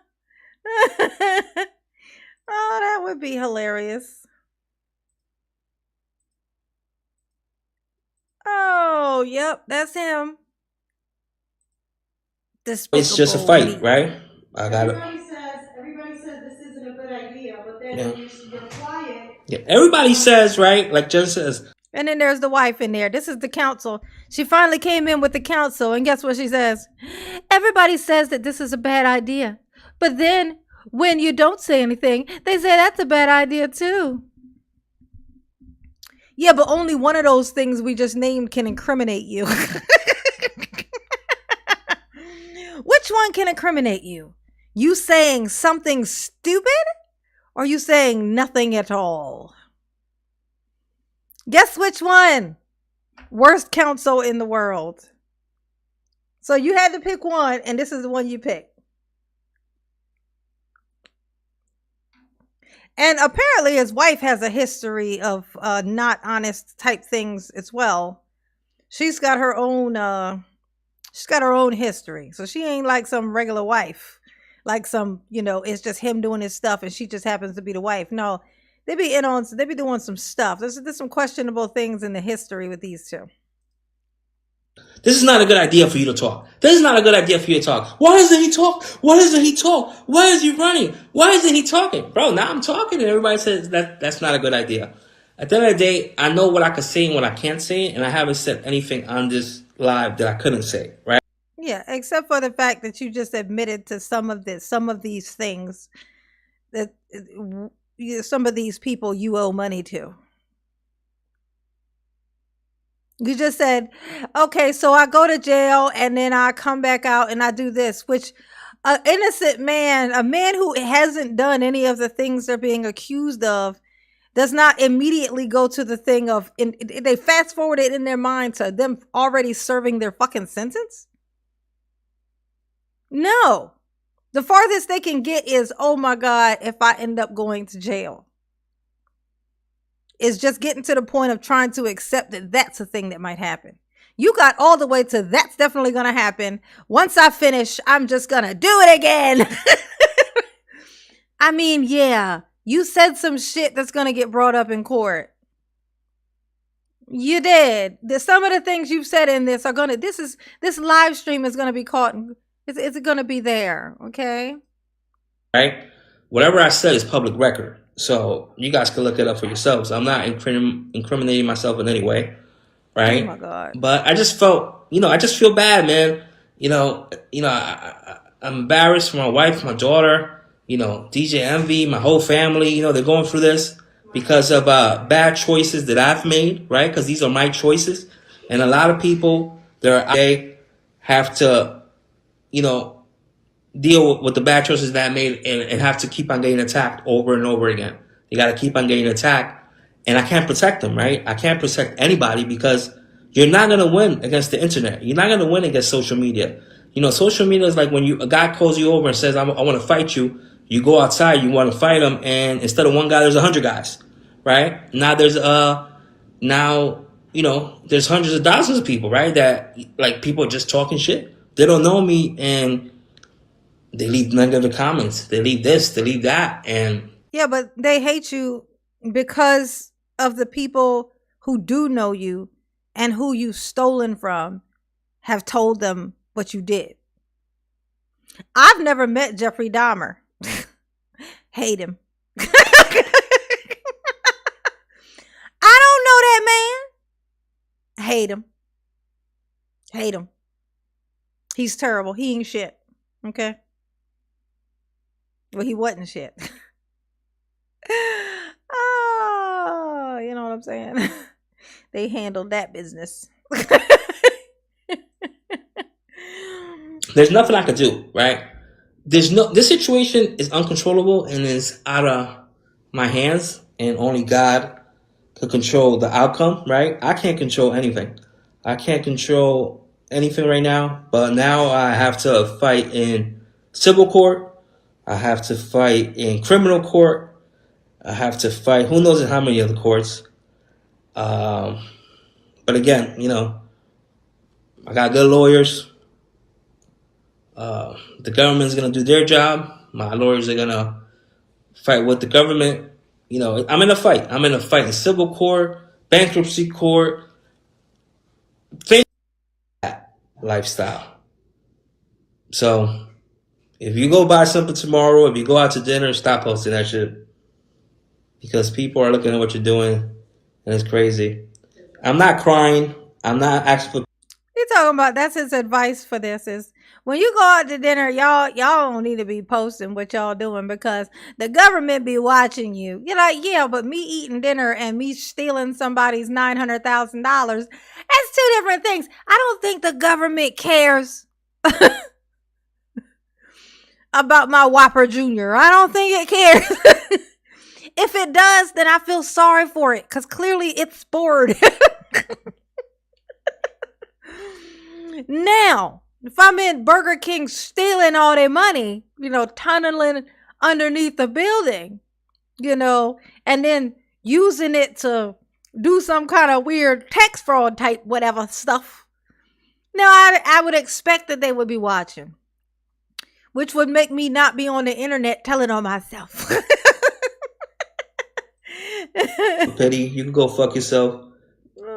Oh, that would be hilarious. Oh, yep, that's him. It's just a Despicable fight, me. right? I got it. Everybody says this isn't a good idea, but then Yeah. you're quiet. Yeah. Everybody says, right? Like Jen says. And then there's the wife in there. This is the council. She finally came in with the council, and guess what she says? Everybody says that this is a bad idea. But then when you don't say anything, they say that's a bad idea too. Yeah, but only one of those things we just named can incriminate you. Which one can incriminate you? You saying something stupid or you saying nothing at all? Guess which one? Worst council in the world. So you had to pick one, and this is the one you picked. And apparently his wife has a history of not honest type things as well. She's got her own history. So she ain't like some regular wife. Like some, it's just him doing his stuff and she just happens to be the wife. No, they be doing some stuff. There's some questionable things in the history with these two. This is not a good idea for you to talk. This is not a good idea for you to talk. Why doesn't he talk? Why doesn't he talk? Why is he running? Why isn't he talking? Bro, now I'm talking and everybody says that's not a good idea. At the end of the day, I know what I can say and what I can't say, and I haven't said anything on this live that I couldn't say, right? Yeah, except for the fact that you just admitted to some of these things that some of these people you owe money to. You just said, okay, so I go to jail and then I come back out and I do this, which an innocent man, a man who hasn't done any of the things they're being accused of, does not immediately go to the thing of, they fast forward it in their mind to them already serving their fucking sentence. No. The farthest they can get is, oh my God, if I end up going to jail. Is just getting to the point of trying to accept that that's a thing that might happen. You got all the way to that's definitely going to happen. Once I finish, I'm just going to do it again. I mean, yeah, you said some shit that's going to get brought up in court. You did. Some of the things you've said in this are going to, this live stream is going to be caught. It's going to be there. Okay. Right. Whatever I said is public record. So you guys can look it up for yourselves. I'm not incriminating myself in any way, right? Oh my God! But I just felt, I just feel bad, man. I'm embarrassed for my wife, my daughter, DJ Envy, my whole family. They're going through this because of bad choices that I've made, right? Because these are my choices, and a lot of people they have to, deal with the bad choices that I made and have to keep on getting attacked over and over again. You got to keep on getting attacked, and I can't protect them, right? I can't protect anybody because you're not going to win against the internet. You're not going to win against social media. Social media is like when a guy calls you over and says, I want to fight you. You go outside, you want to fight him, and instead of one guy, there's 100 guys, right? Now there's there's hundreds of thousands of people, right? That like people are just talking shit. They don't know me, and they leave negative comments. They leave this, they leave that. And yeah, but they hate you because of the people who do know you and who you've stolen from have told them what you did. I've never met Jeffrey Dahmer. Hate him. I don't know that man. Hate hate him. Hate him. He's terrible. He ain't shit. Okay. Well, he wasn't shit. Oh, you know what I'm saying? They handled that business. There's nothing I could do, right? This situation is uncontrollable and is out of my hands, and only God could control the outcome, right? I can't control anything. I can't control anything right now, but now I have to fight in civil court. I have to fight in criminal court. I have to fight who knows in how many other courts. But again, I got good lawyers. The government's going to do their job. My lawyers are going to fight with the government. I'm in a fight. I'm in a fight in civil court, bankruptcy court, that lifestyle. So if you go buy something tomorrow, if you go out to dinner, stop posting that shit. Because people are looking at what you're doing, and it's crazy. I'm not crying. I'm not asking for... He's talking about, that's his advice for this is, when you go out to dinner, y'all don't need to be posting what y'all doing because the government be watching you. You're like, yeah, but me eating dinner and me stealing somebody's $900,000, that's two different things. I don't think the government cares about my Whopper Jr. I don't think it cares. If it does, then I feel sorry for it because clearly it's bored. Now, if I'm in Burger King stealing all their money, tunneling underneath the building, and then using it to do some kind of weird tax fraud type whatever stuff. Now, I would expect that they would be watching, which would make me not be on the internet telling on myself. Petty, you can go fuck yourself.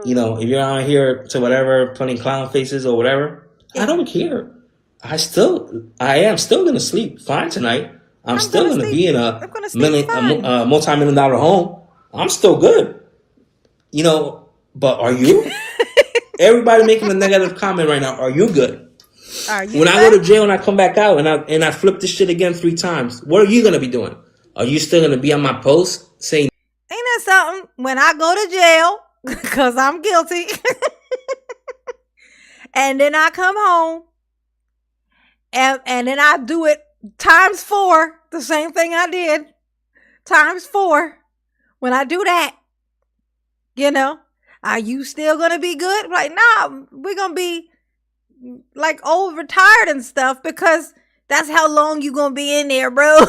If you're out here to whatever, putting clown faces or whatever, I don't care. I am still gonna sleep fine tonight. I'm still gonna be in a multi-million-dollar home. I'm still good. But are you? Everybody making a negative comment right now. Are you good? When I go to jail and I come back out and I flip this shit again 3 times, what are you gonna be doing? Are you still gonna be on my post saying? Ain't that something? When I go to jail, because I'm guilty, and then I come home, and then I do it times 4, the same thing I did, times 4. When I do that, are you still going to be good? Like, nah, we're going to be like old, retired and stuff because that's how long you going to be in there, bro.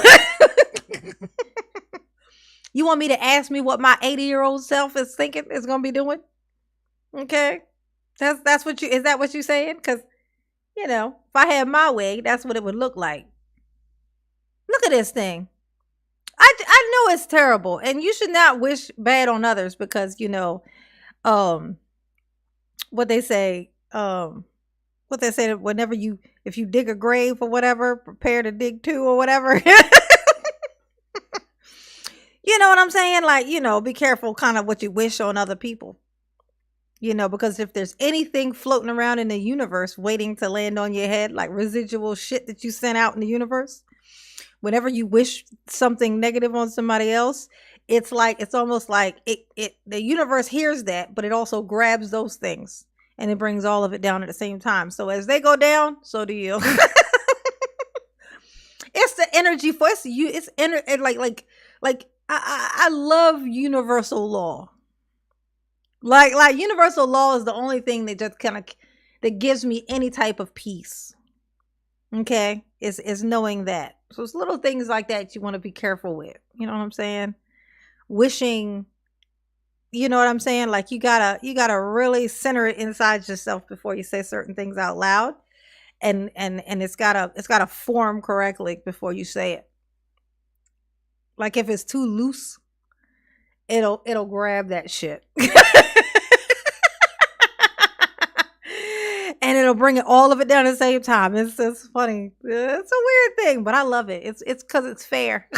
You want me to ask me what my 80-year-old self is thinking is going to be doing? Okay. Is that what you're saying? Because, if I had my way, that's what it would look like. Look at this thing. I know it's terrible, and you should not wish bad on others because, what they say whenever if you dig a grave or whatever, prepare to dig 2 or whatever. You know what I'm saying? Like, be careful kind of what you wish on other people. Because if there's anything floating around in the universe waiting to land on your head, like residual shit that you sent out in the universe, whenever you wish something negative on somebody else, it's almost like the universe hears that, but it also grabs those things and it brings all of it down at the same time. So as they go down, so do you. It's the energy for it's like I love universal law. Like universal law is the only thing that just kind of that gives me any type of peace. Okay, is knowing that. So it's little things like that you want to be careful with. You know what I'm saying? Wishing, you know what I'm saying? Like you gotta really center it inside yourself before you say certain things out loud, and it's gotta form correctly before you say it. Like if it's too loose, it'll grab that shit. And it'll bring it all of it down at the same time. It's funny. It's a weird thing, but I love it. It's because it's fair.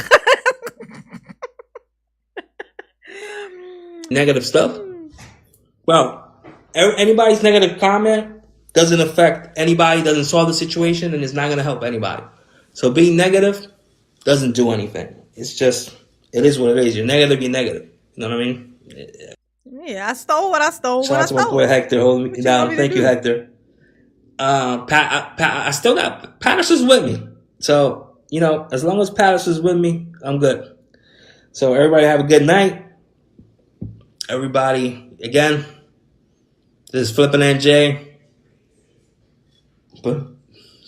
Negative stuff. Well, anybody's negative comment doesn't affect anybody, doesn't solve the situation, and it's not going to help anybody. So being negative doesn't do anything. It's just, it is what it is. You're negative, you're negative. You know what I mean? Yeah, I stole what I stole. Shout out to my boy Hector holding me down. Thank you, Hector. I still got Patterson's with me. So, you know, as long as Patterson's with me, I'm good. So everybody have a good night. Everybody, again, this is Flippin' NJ. But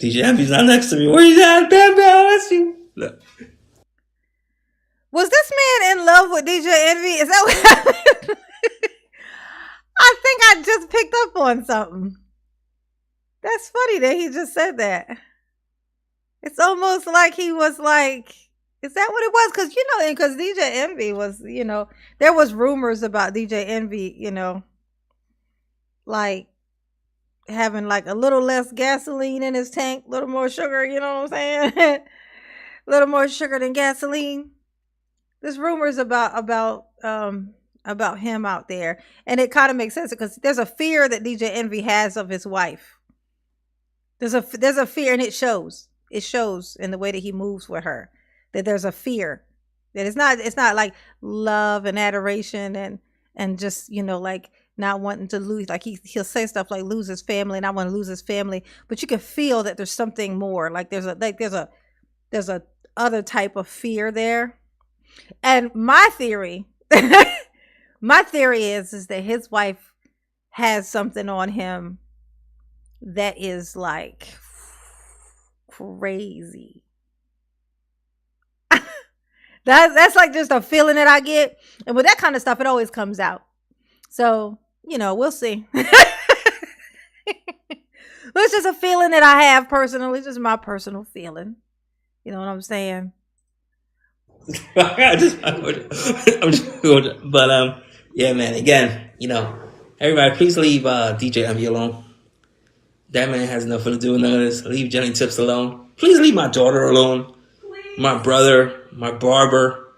DJ Envy's not next to me. Where you at? Bam, bam, that's you. Look. Was this man in love with DJ Envy? Is that what happened? I think I just picked up on something. That's funny that he just said that. It's almost like he was like, is that what it was? Because, you know, because DJ Envy was, you know, there was rumors about DJ Envy, you know, like having like a little less gasoline in his tank, a little more sugar, you know what I'm saying? A little more sugar than gasoline. There's rumors about him out there. And it kind of makes sense because there's a fear that DJ Envy has of his wife. There's a fear, and it shows. It shows in the way that he moves with her. That there's a fear. That it's not like love and adoration and just, you know, like not wanting to lose, like he'll say stuff like lose his family and I want to lose his family, but you can feel that there's something more. Like there's a other type of fear there. And my theory is that his wife has something on him that is like crazy. That's like just a feeling that I get. And with that kind of stuff, it always comes out. So, you know, we'll see. It's just a feeling that I have personally. It's just my personal feeling. You know what I'm saying? I'm just good. But yeah, man, again, you know, everybody please leave DJ Envy alone. That man has nothing to do with none of this. Leave Jenny Tips alone. Please leave my daughter alone. Please. My brother, my barber,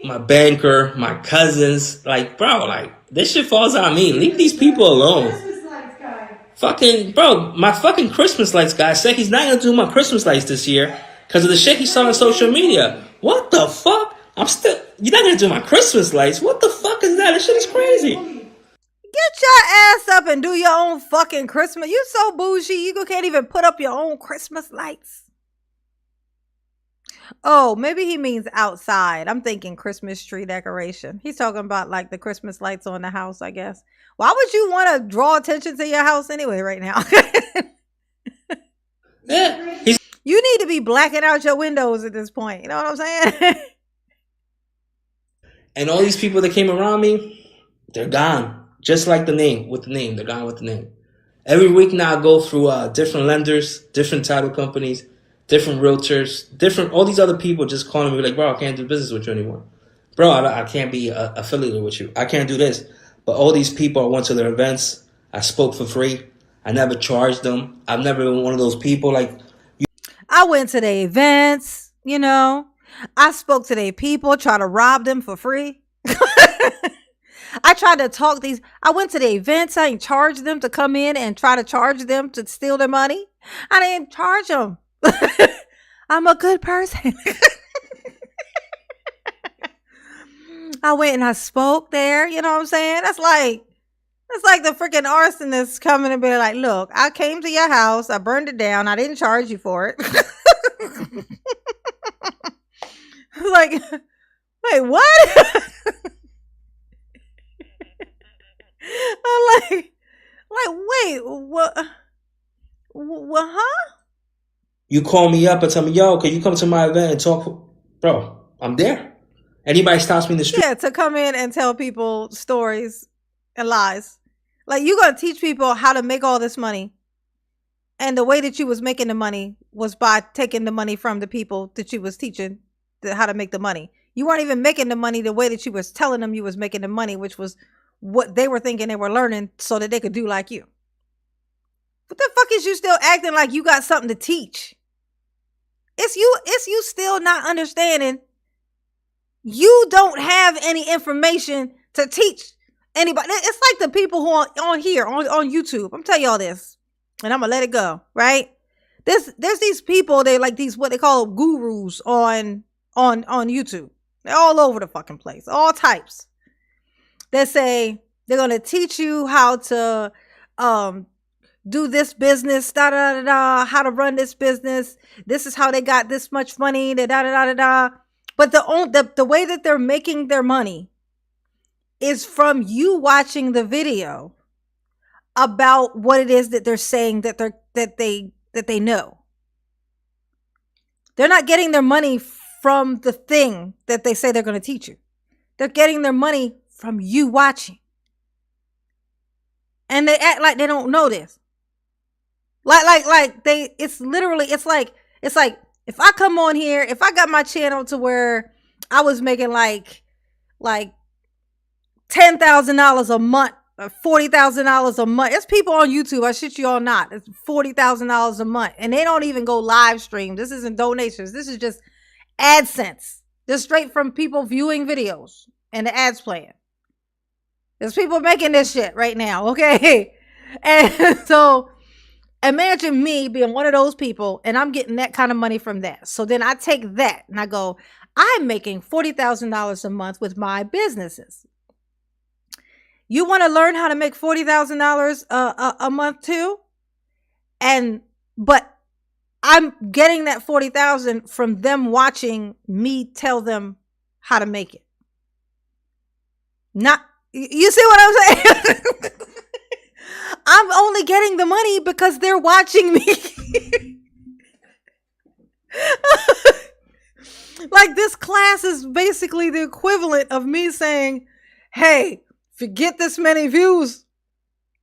my banker, my cousins. Like, bro, like, this shit falls on me. Leave these people alone. Christmas lights guy. Fucking, bro, my fucking Christmas lights guy said he's not going to do my Christmas lights this year because of the shit he saw on social media. What the fuck? You're not going to do my Christmas lights? What the fuck is that? This shit is crazy. Get your ass up and do your own fucking Christmas. You so bougie, you can't even put up your own Christmas lights. Oh, maybe he means outside. I'm thinking Christmas tree decoration. He's talking about like the Christmas lights on the house, I guess. Why would you want to draw attention to your house anyway right now? Yeah, you need to be blacking out your windows at this point. You know what I'm saying? And all these people that came around me, they're gone. Just like the name, with the name. They're gone with the name. Every week now I go through different lenders, different title companies, different realtors, all these other people just calling me like, bro, I can't do business with you anymore. Bro, I can't be affiliated with you. I can't do this. But all these people, I went to their events. I spoke for free. I never charged them. I've never been one of those people like... I went to the events, you know. I spoke to their people, try to rob them for free. I tried to talk I went to the events. I didn't charge them to come in and try to charge them to steal their money. I didn't charge them. I'm a good person. I went and I spoke there. You know what I'm saying? That's like the freaking arsonist coming and be like, look, I came to your house. I burned it down. I didn't charge you for it. Like, wait, what? I'm like, wait, what, huh? You call me up and tell me, yo, can you come to my event and talk? Bro, I'm there. Anybody stops me in the street. Yeah, to come in and tell people stories and lies. Like, you're going to teach people how to make all this money. And the way that you was making the money was by taking the money from the people that you was teaching how to make the money. You weren't even making the money the way that you was telling them you was making the money, which was what they were thinking they were learning so that they could do like you. What the fuck is you still acting like you got something to teach? It's you still not understanding. You don't have any information to teach. anybody. It's like the people who are on here on YouTube. I'm telling y'all this, and I'm gonna let it go. Right? There's these people. They like these what they call gurus on YouTube. They're all over the fucking place. All types. They say they're gonna teach you how to do this business, da da da da, how to run this business. This is how they got this much money, da da da da da. But the way that they're making their money is from you watching the video about what it is that they're saying that they know. They're not getting their money from the thing that they say they're going to teach you. They're getting their money from you watching. And they act like they don't know this. It's like if I come on here, if I got my channel to where I was making like $10,000 a month, or $40,000 a month. It's people on YouTube. I shit you all not. It's $40,000 a month, and they don't even go live stream. This isn't donations. This is just AdSense. Just straight from people viewing videos and the ads playing. There's people making this shit right now, okay? And so imagine me being one of those people and I'm getting that kind of money from that. So then I take that and I go, I'm making $40,000 a month with my businesses. You want to learn how to make $40,000 a month too? But I'm getting that $40,000 from them watching me tell them how to make it. Not, you see what I'm saying? I'm only getting the money because they're watching me. Like this class is basically the equivalent of me saying, hey, if you get this many views,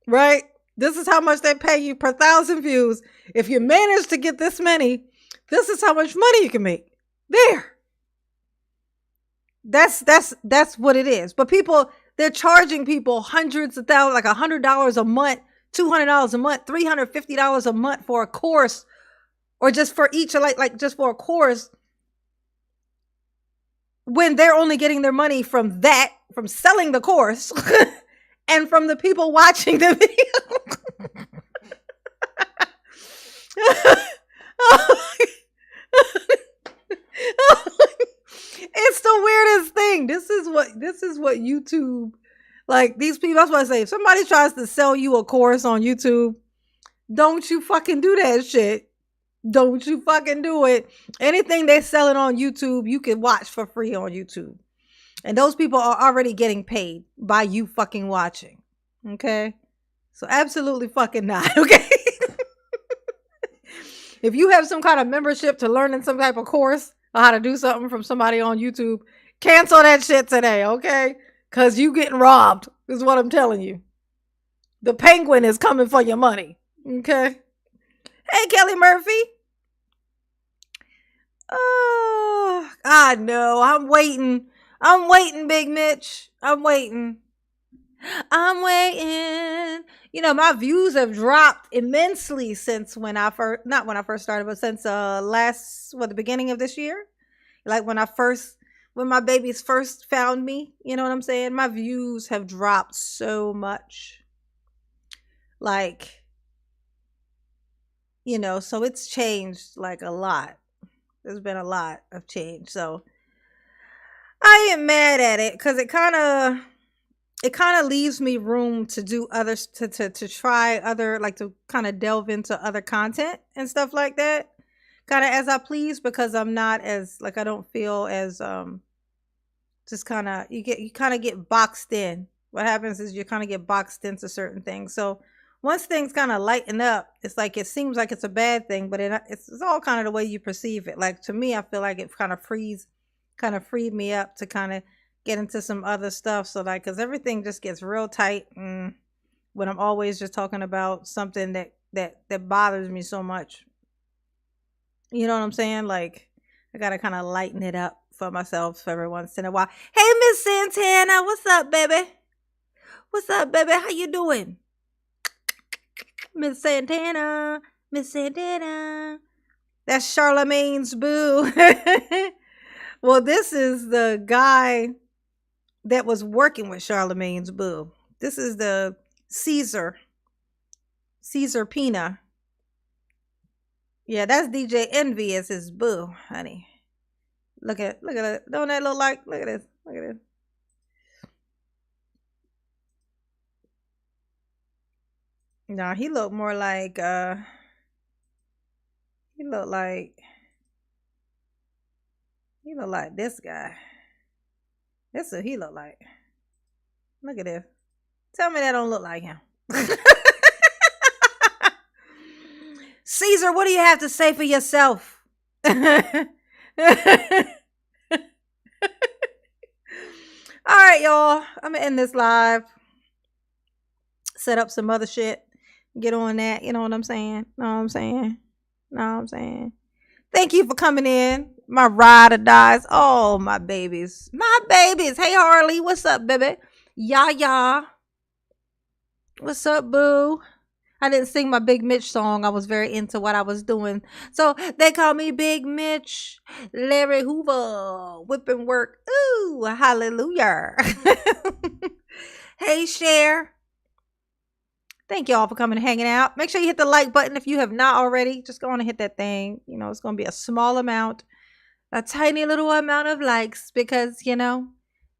right? This is how much they pay you per 1,000 views. If you manage to get this many, this is how much money you can make. There. That's what it is. But people, they're charging people hundreds of thousands, like $100 a month, $200 a month, $350 a month for a course, or just for each, like just for a course, when they're only getting their money from selling the course and from the people watching the video. It's the weirdest thing. This is what YouTube, like these people, that's what I say. If somebody tries to sell you a course on YouTube, don't you fucking do that shit. Don't you fucking do it. Anything they selling on YouTube, you can watch for free on YouTube. And those people are already getting paid by you fucking watching. Okay? So absolutely fucking not. Okay? If you have some kind of membership to learning some type of course on how to do something from somebody on YouTube, cancel that shit today, okay? Because you getting robbed is what I'm telling you. The penguin is coming for your money. Okay? Hey, Kelly Murphy. Oh, God, no. I'm waiting. Big Mitch. I'm waiting. You know, my views have dropped immensely since not when I first started, but since the beginning of this year. Like when my babies first found me, you know what I'm saying? My views have dropped so much. Like, you know, so it's changed like a lot. There's been a lot of change. So I ain't mad at it because it kind of leaves me room to do others to try other, like to kind of delve into other content and stuff like that. Kind of as I please, because I'm not as, like, I don't feel as just kind of, you kind of get boxed in. What happens is you kind of get boxed into certain things. So once things kind of lighten up, it's like it seems like it's a bad thing, but it's all kind of the way you perceive it. Like to me, I feel like it kind of freed me up to kind of get into some other stuff. So like, because everything just gets real tight when I'm always just talking about something that bothers me so much. You know what I'm saying? Like I gotta kind of lighten it up for myself every once in a while. Hey, Miss Santana, what's up, baby? What's up, baby? How you doing? Miss Santana. That's Charlemagne's boo. Well, this is the guy that was working with Charlemagne's boo. This is the CESAR Pina. Yeah, that's DJ Envy as his boo, honey. Look at it. Don't that look like? Look at this. Look at this. Nah, he look more like he look like this guy. That's what he look like. Look at this. Tell me that don't look like him. Caesar, what do you have to say for yourself? All right, y'all. I'm gonna end this live. Set up some other shit. Get on that. You know what I'm saying? Know what I'm saying? Know what I'm saying? Thank you for coming in. My ride or dies. Oh, my babies. My babies. Hey, Harley. What's up, baby? Ya. What's up, boo? I didn't sing my Big Mitch song. I was very into what I was doing. So they call me Big Mitch. Larry Hoover. Whipping work. Ooh, hallelujah. Hey, Cher. Thank y'all for coming and hanging out. Make sure you hit the like button if you have not already. Just go on and hit that thing. You know, it's going to be a small amount. A tiny little amount of likes because, you know.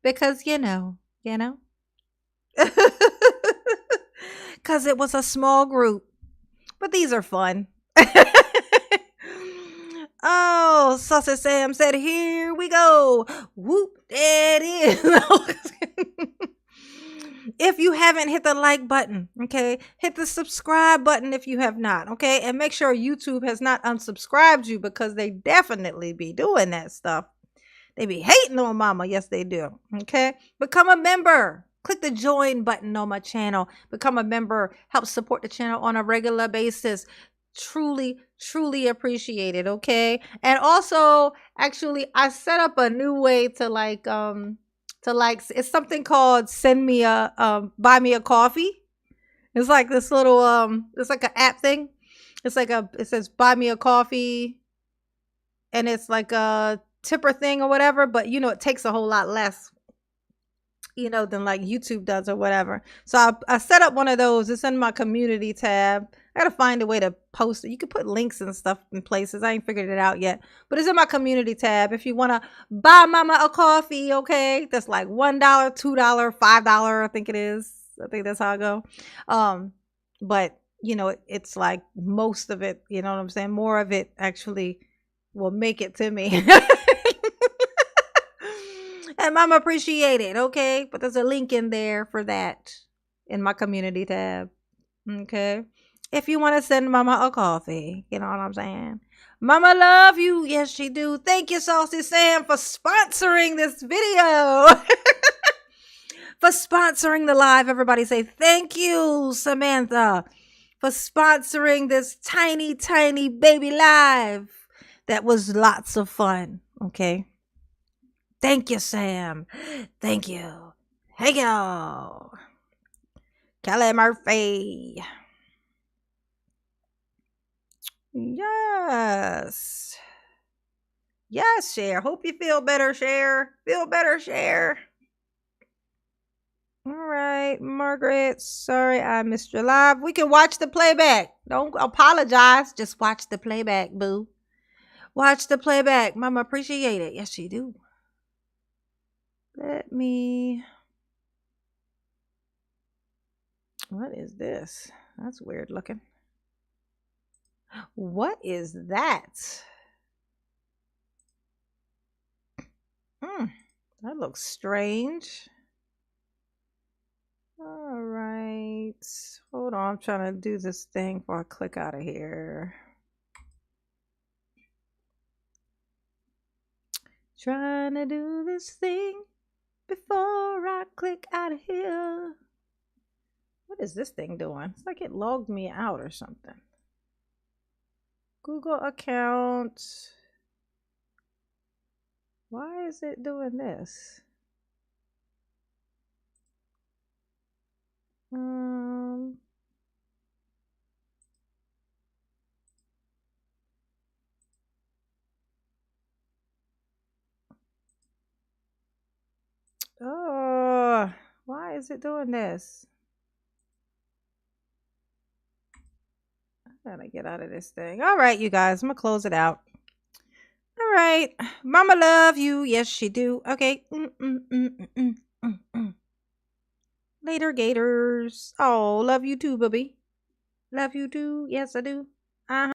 Because, you know. Because it was a small group. But these are fun. Oh, Sausage Sam said, here we go. Whoop, there it is. If you haven't hit the like button, okay, hit the subscribe button if you have not, okay, and make sure YouTube has not unsubscribed you because they definitely be doing that stuff. They be hating on mama. Yes, they do. Okay, become a member. Click the join button on my channel. Become a member. Help support the channel on a regular basis. Truly appreciate it. Okay, and also, actually, I set up a new way to it's something called send me a buy me a coffee. It's like this little it's like an app thing. It's like it says buy me a coffee, and it's like a tipper thing or whatever, but you know it takes a whole lot less, you know, than like YouTube does or whatever. So I set up one of those. It's in my community tab. I gotta find a way to post it. You can put links and stuff in places. I ain't figured it out yet, but it's in my community tab. If you want to buy mama a coffee, okay, that's like $1, $2, $5. I think it is. I think that's how I go. But you know, it's like most of it. You know what I'm saying? More of it actually will make it to me. And mama appreciate it, okay? But there's a link in there for that in my community tab, okay? If you want to send mama a coffee, you know what I'm saying? Mama love you. Yes, she do. Thank you, Saucy Sam, for sponsoring this video. For sponsoring the live. Everybody say thank you, Samantha, for sponsoring this tiny baby live. That was lots of fun, okay? Thank you, Sam. Thank you. Hey, y'all. Kelly Murphy. Yes. Yes, Cher. Hope you feel better, Cher. Feel better, Cher. All right, Margaret. Sorry I missed your live. We can watch the playback. Don't apologize. Just watch the playback, boo. Watch the playback. Mama appreciate it. Yes, she do. Let me... What is this? That's weird looking. What is that? That looks strange. All right. Hold on. I'm trying to do this thing before I click out of here. Trying to do this thing before I click out of here. What is this thing doing? It's like it logged me out or something. Google account. Why is it doing this? Oh, why is it doing this? Gotta get out of this thing. All right, you guys, I'm gonna close it out. All right, Mama love you. Yes, she do. Okay. Later, Gators. Oh, love you too, bubby. Love you too. Yes, I do.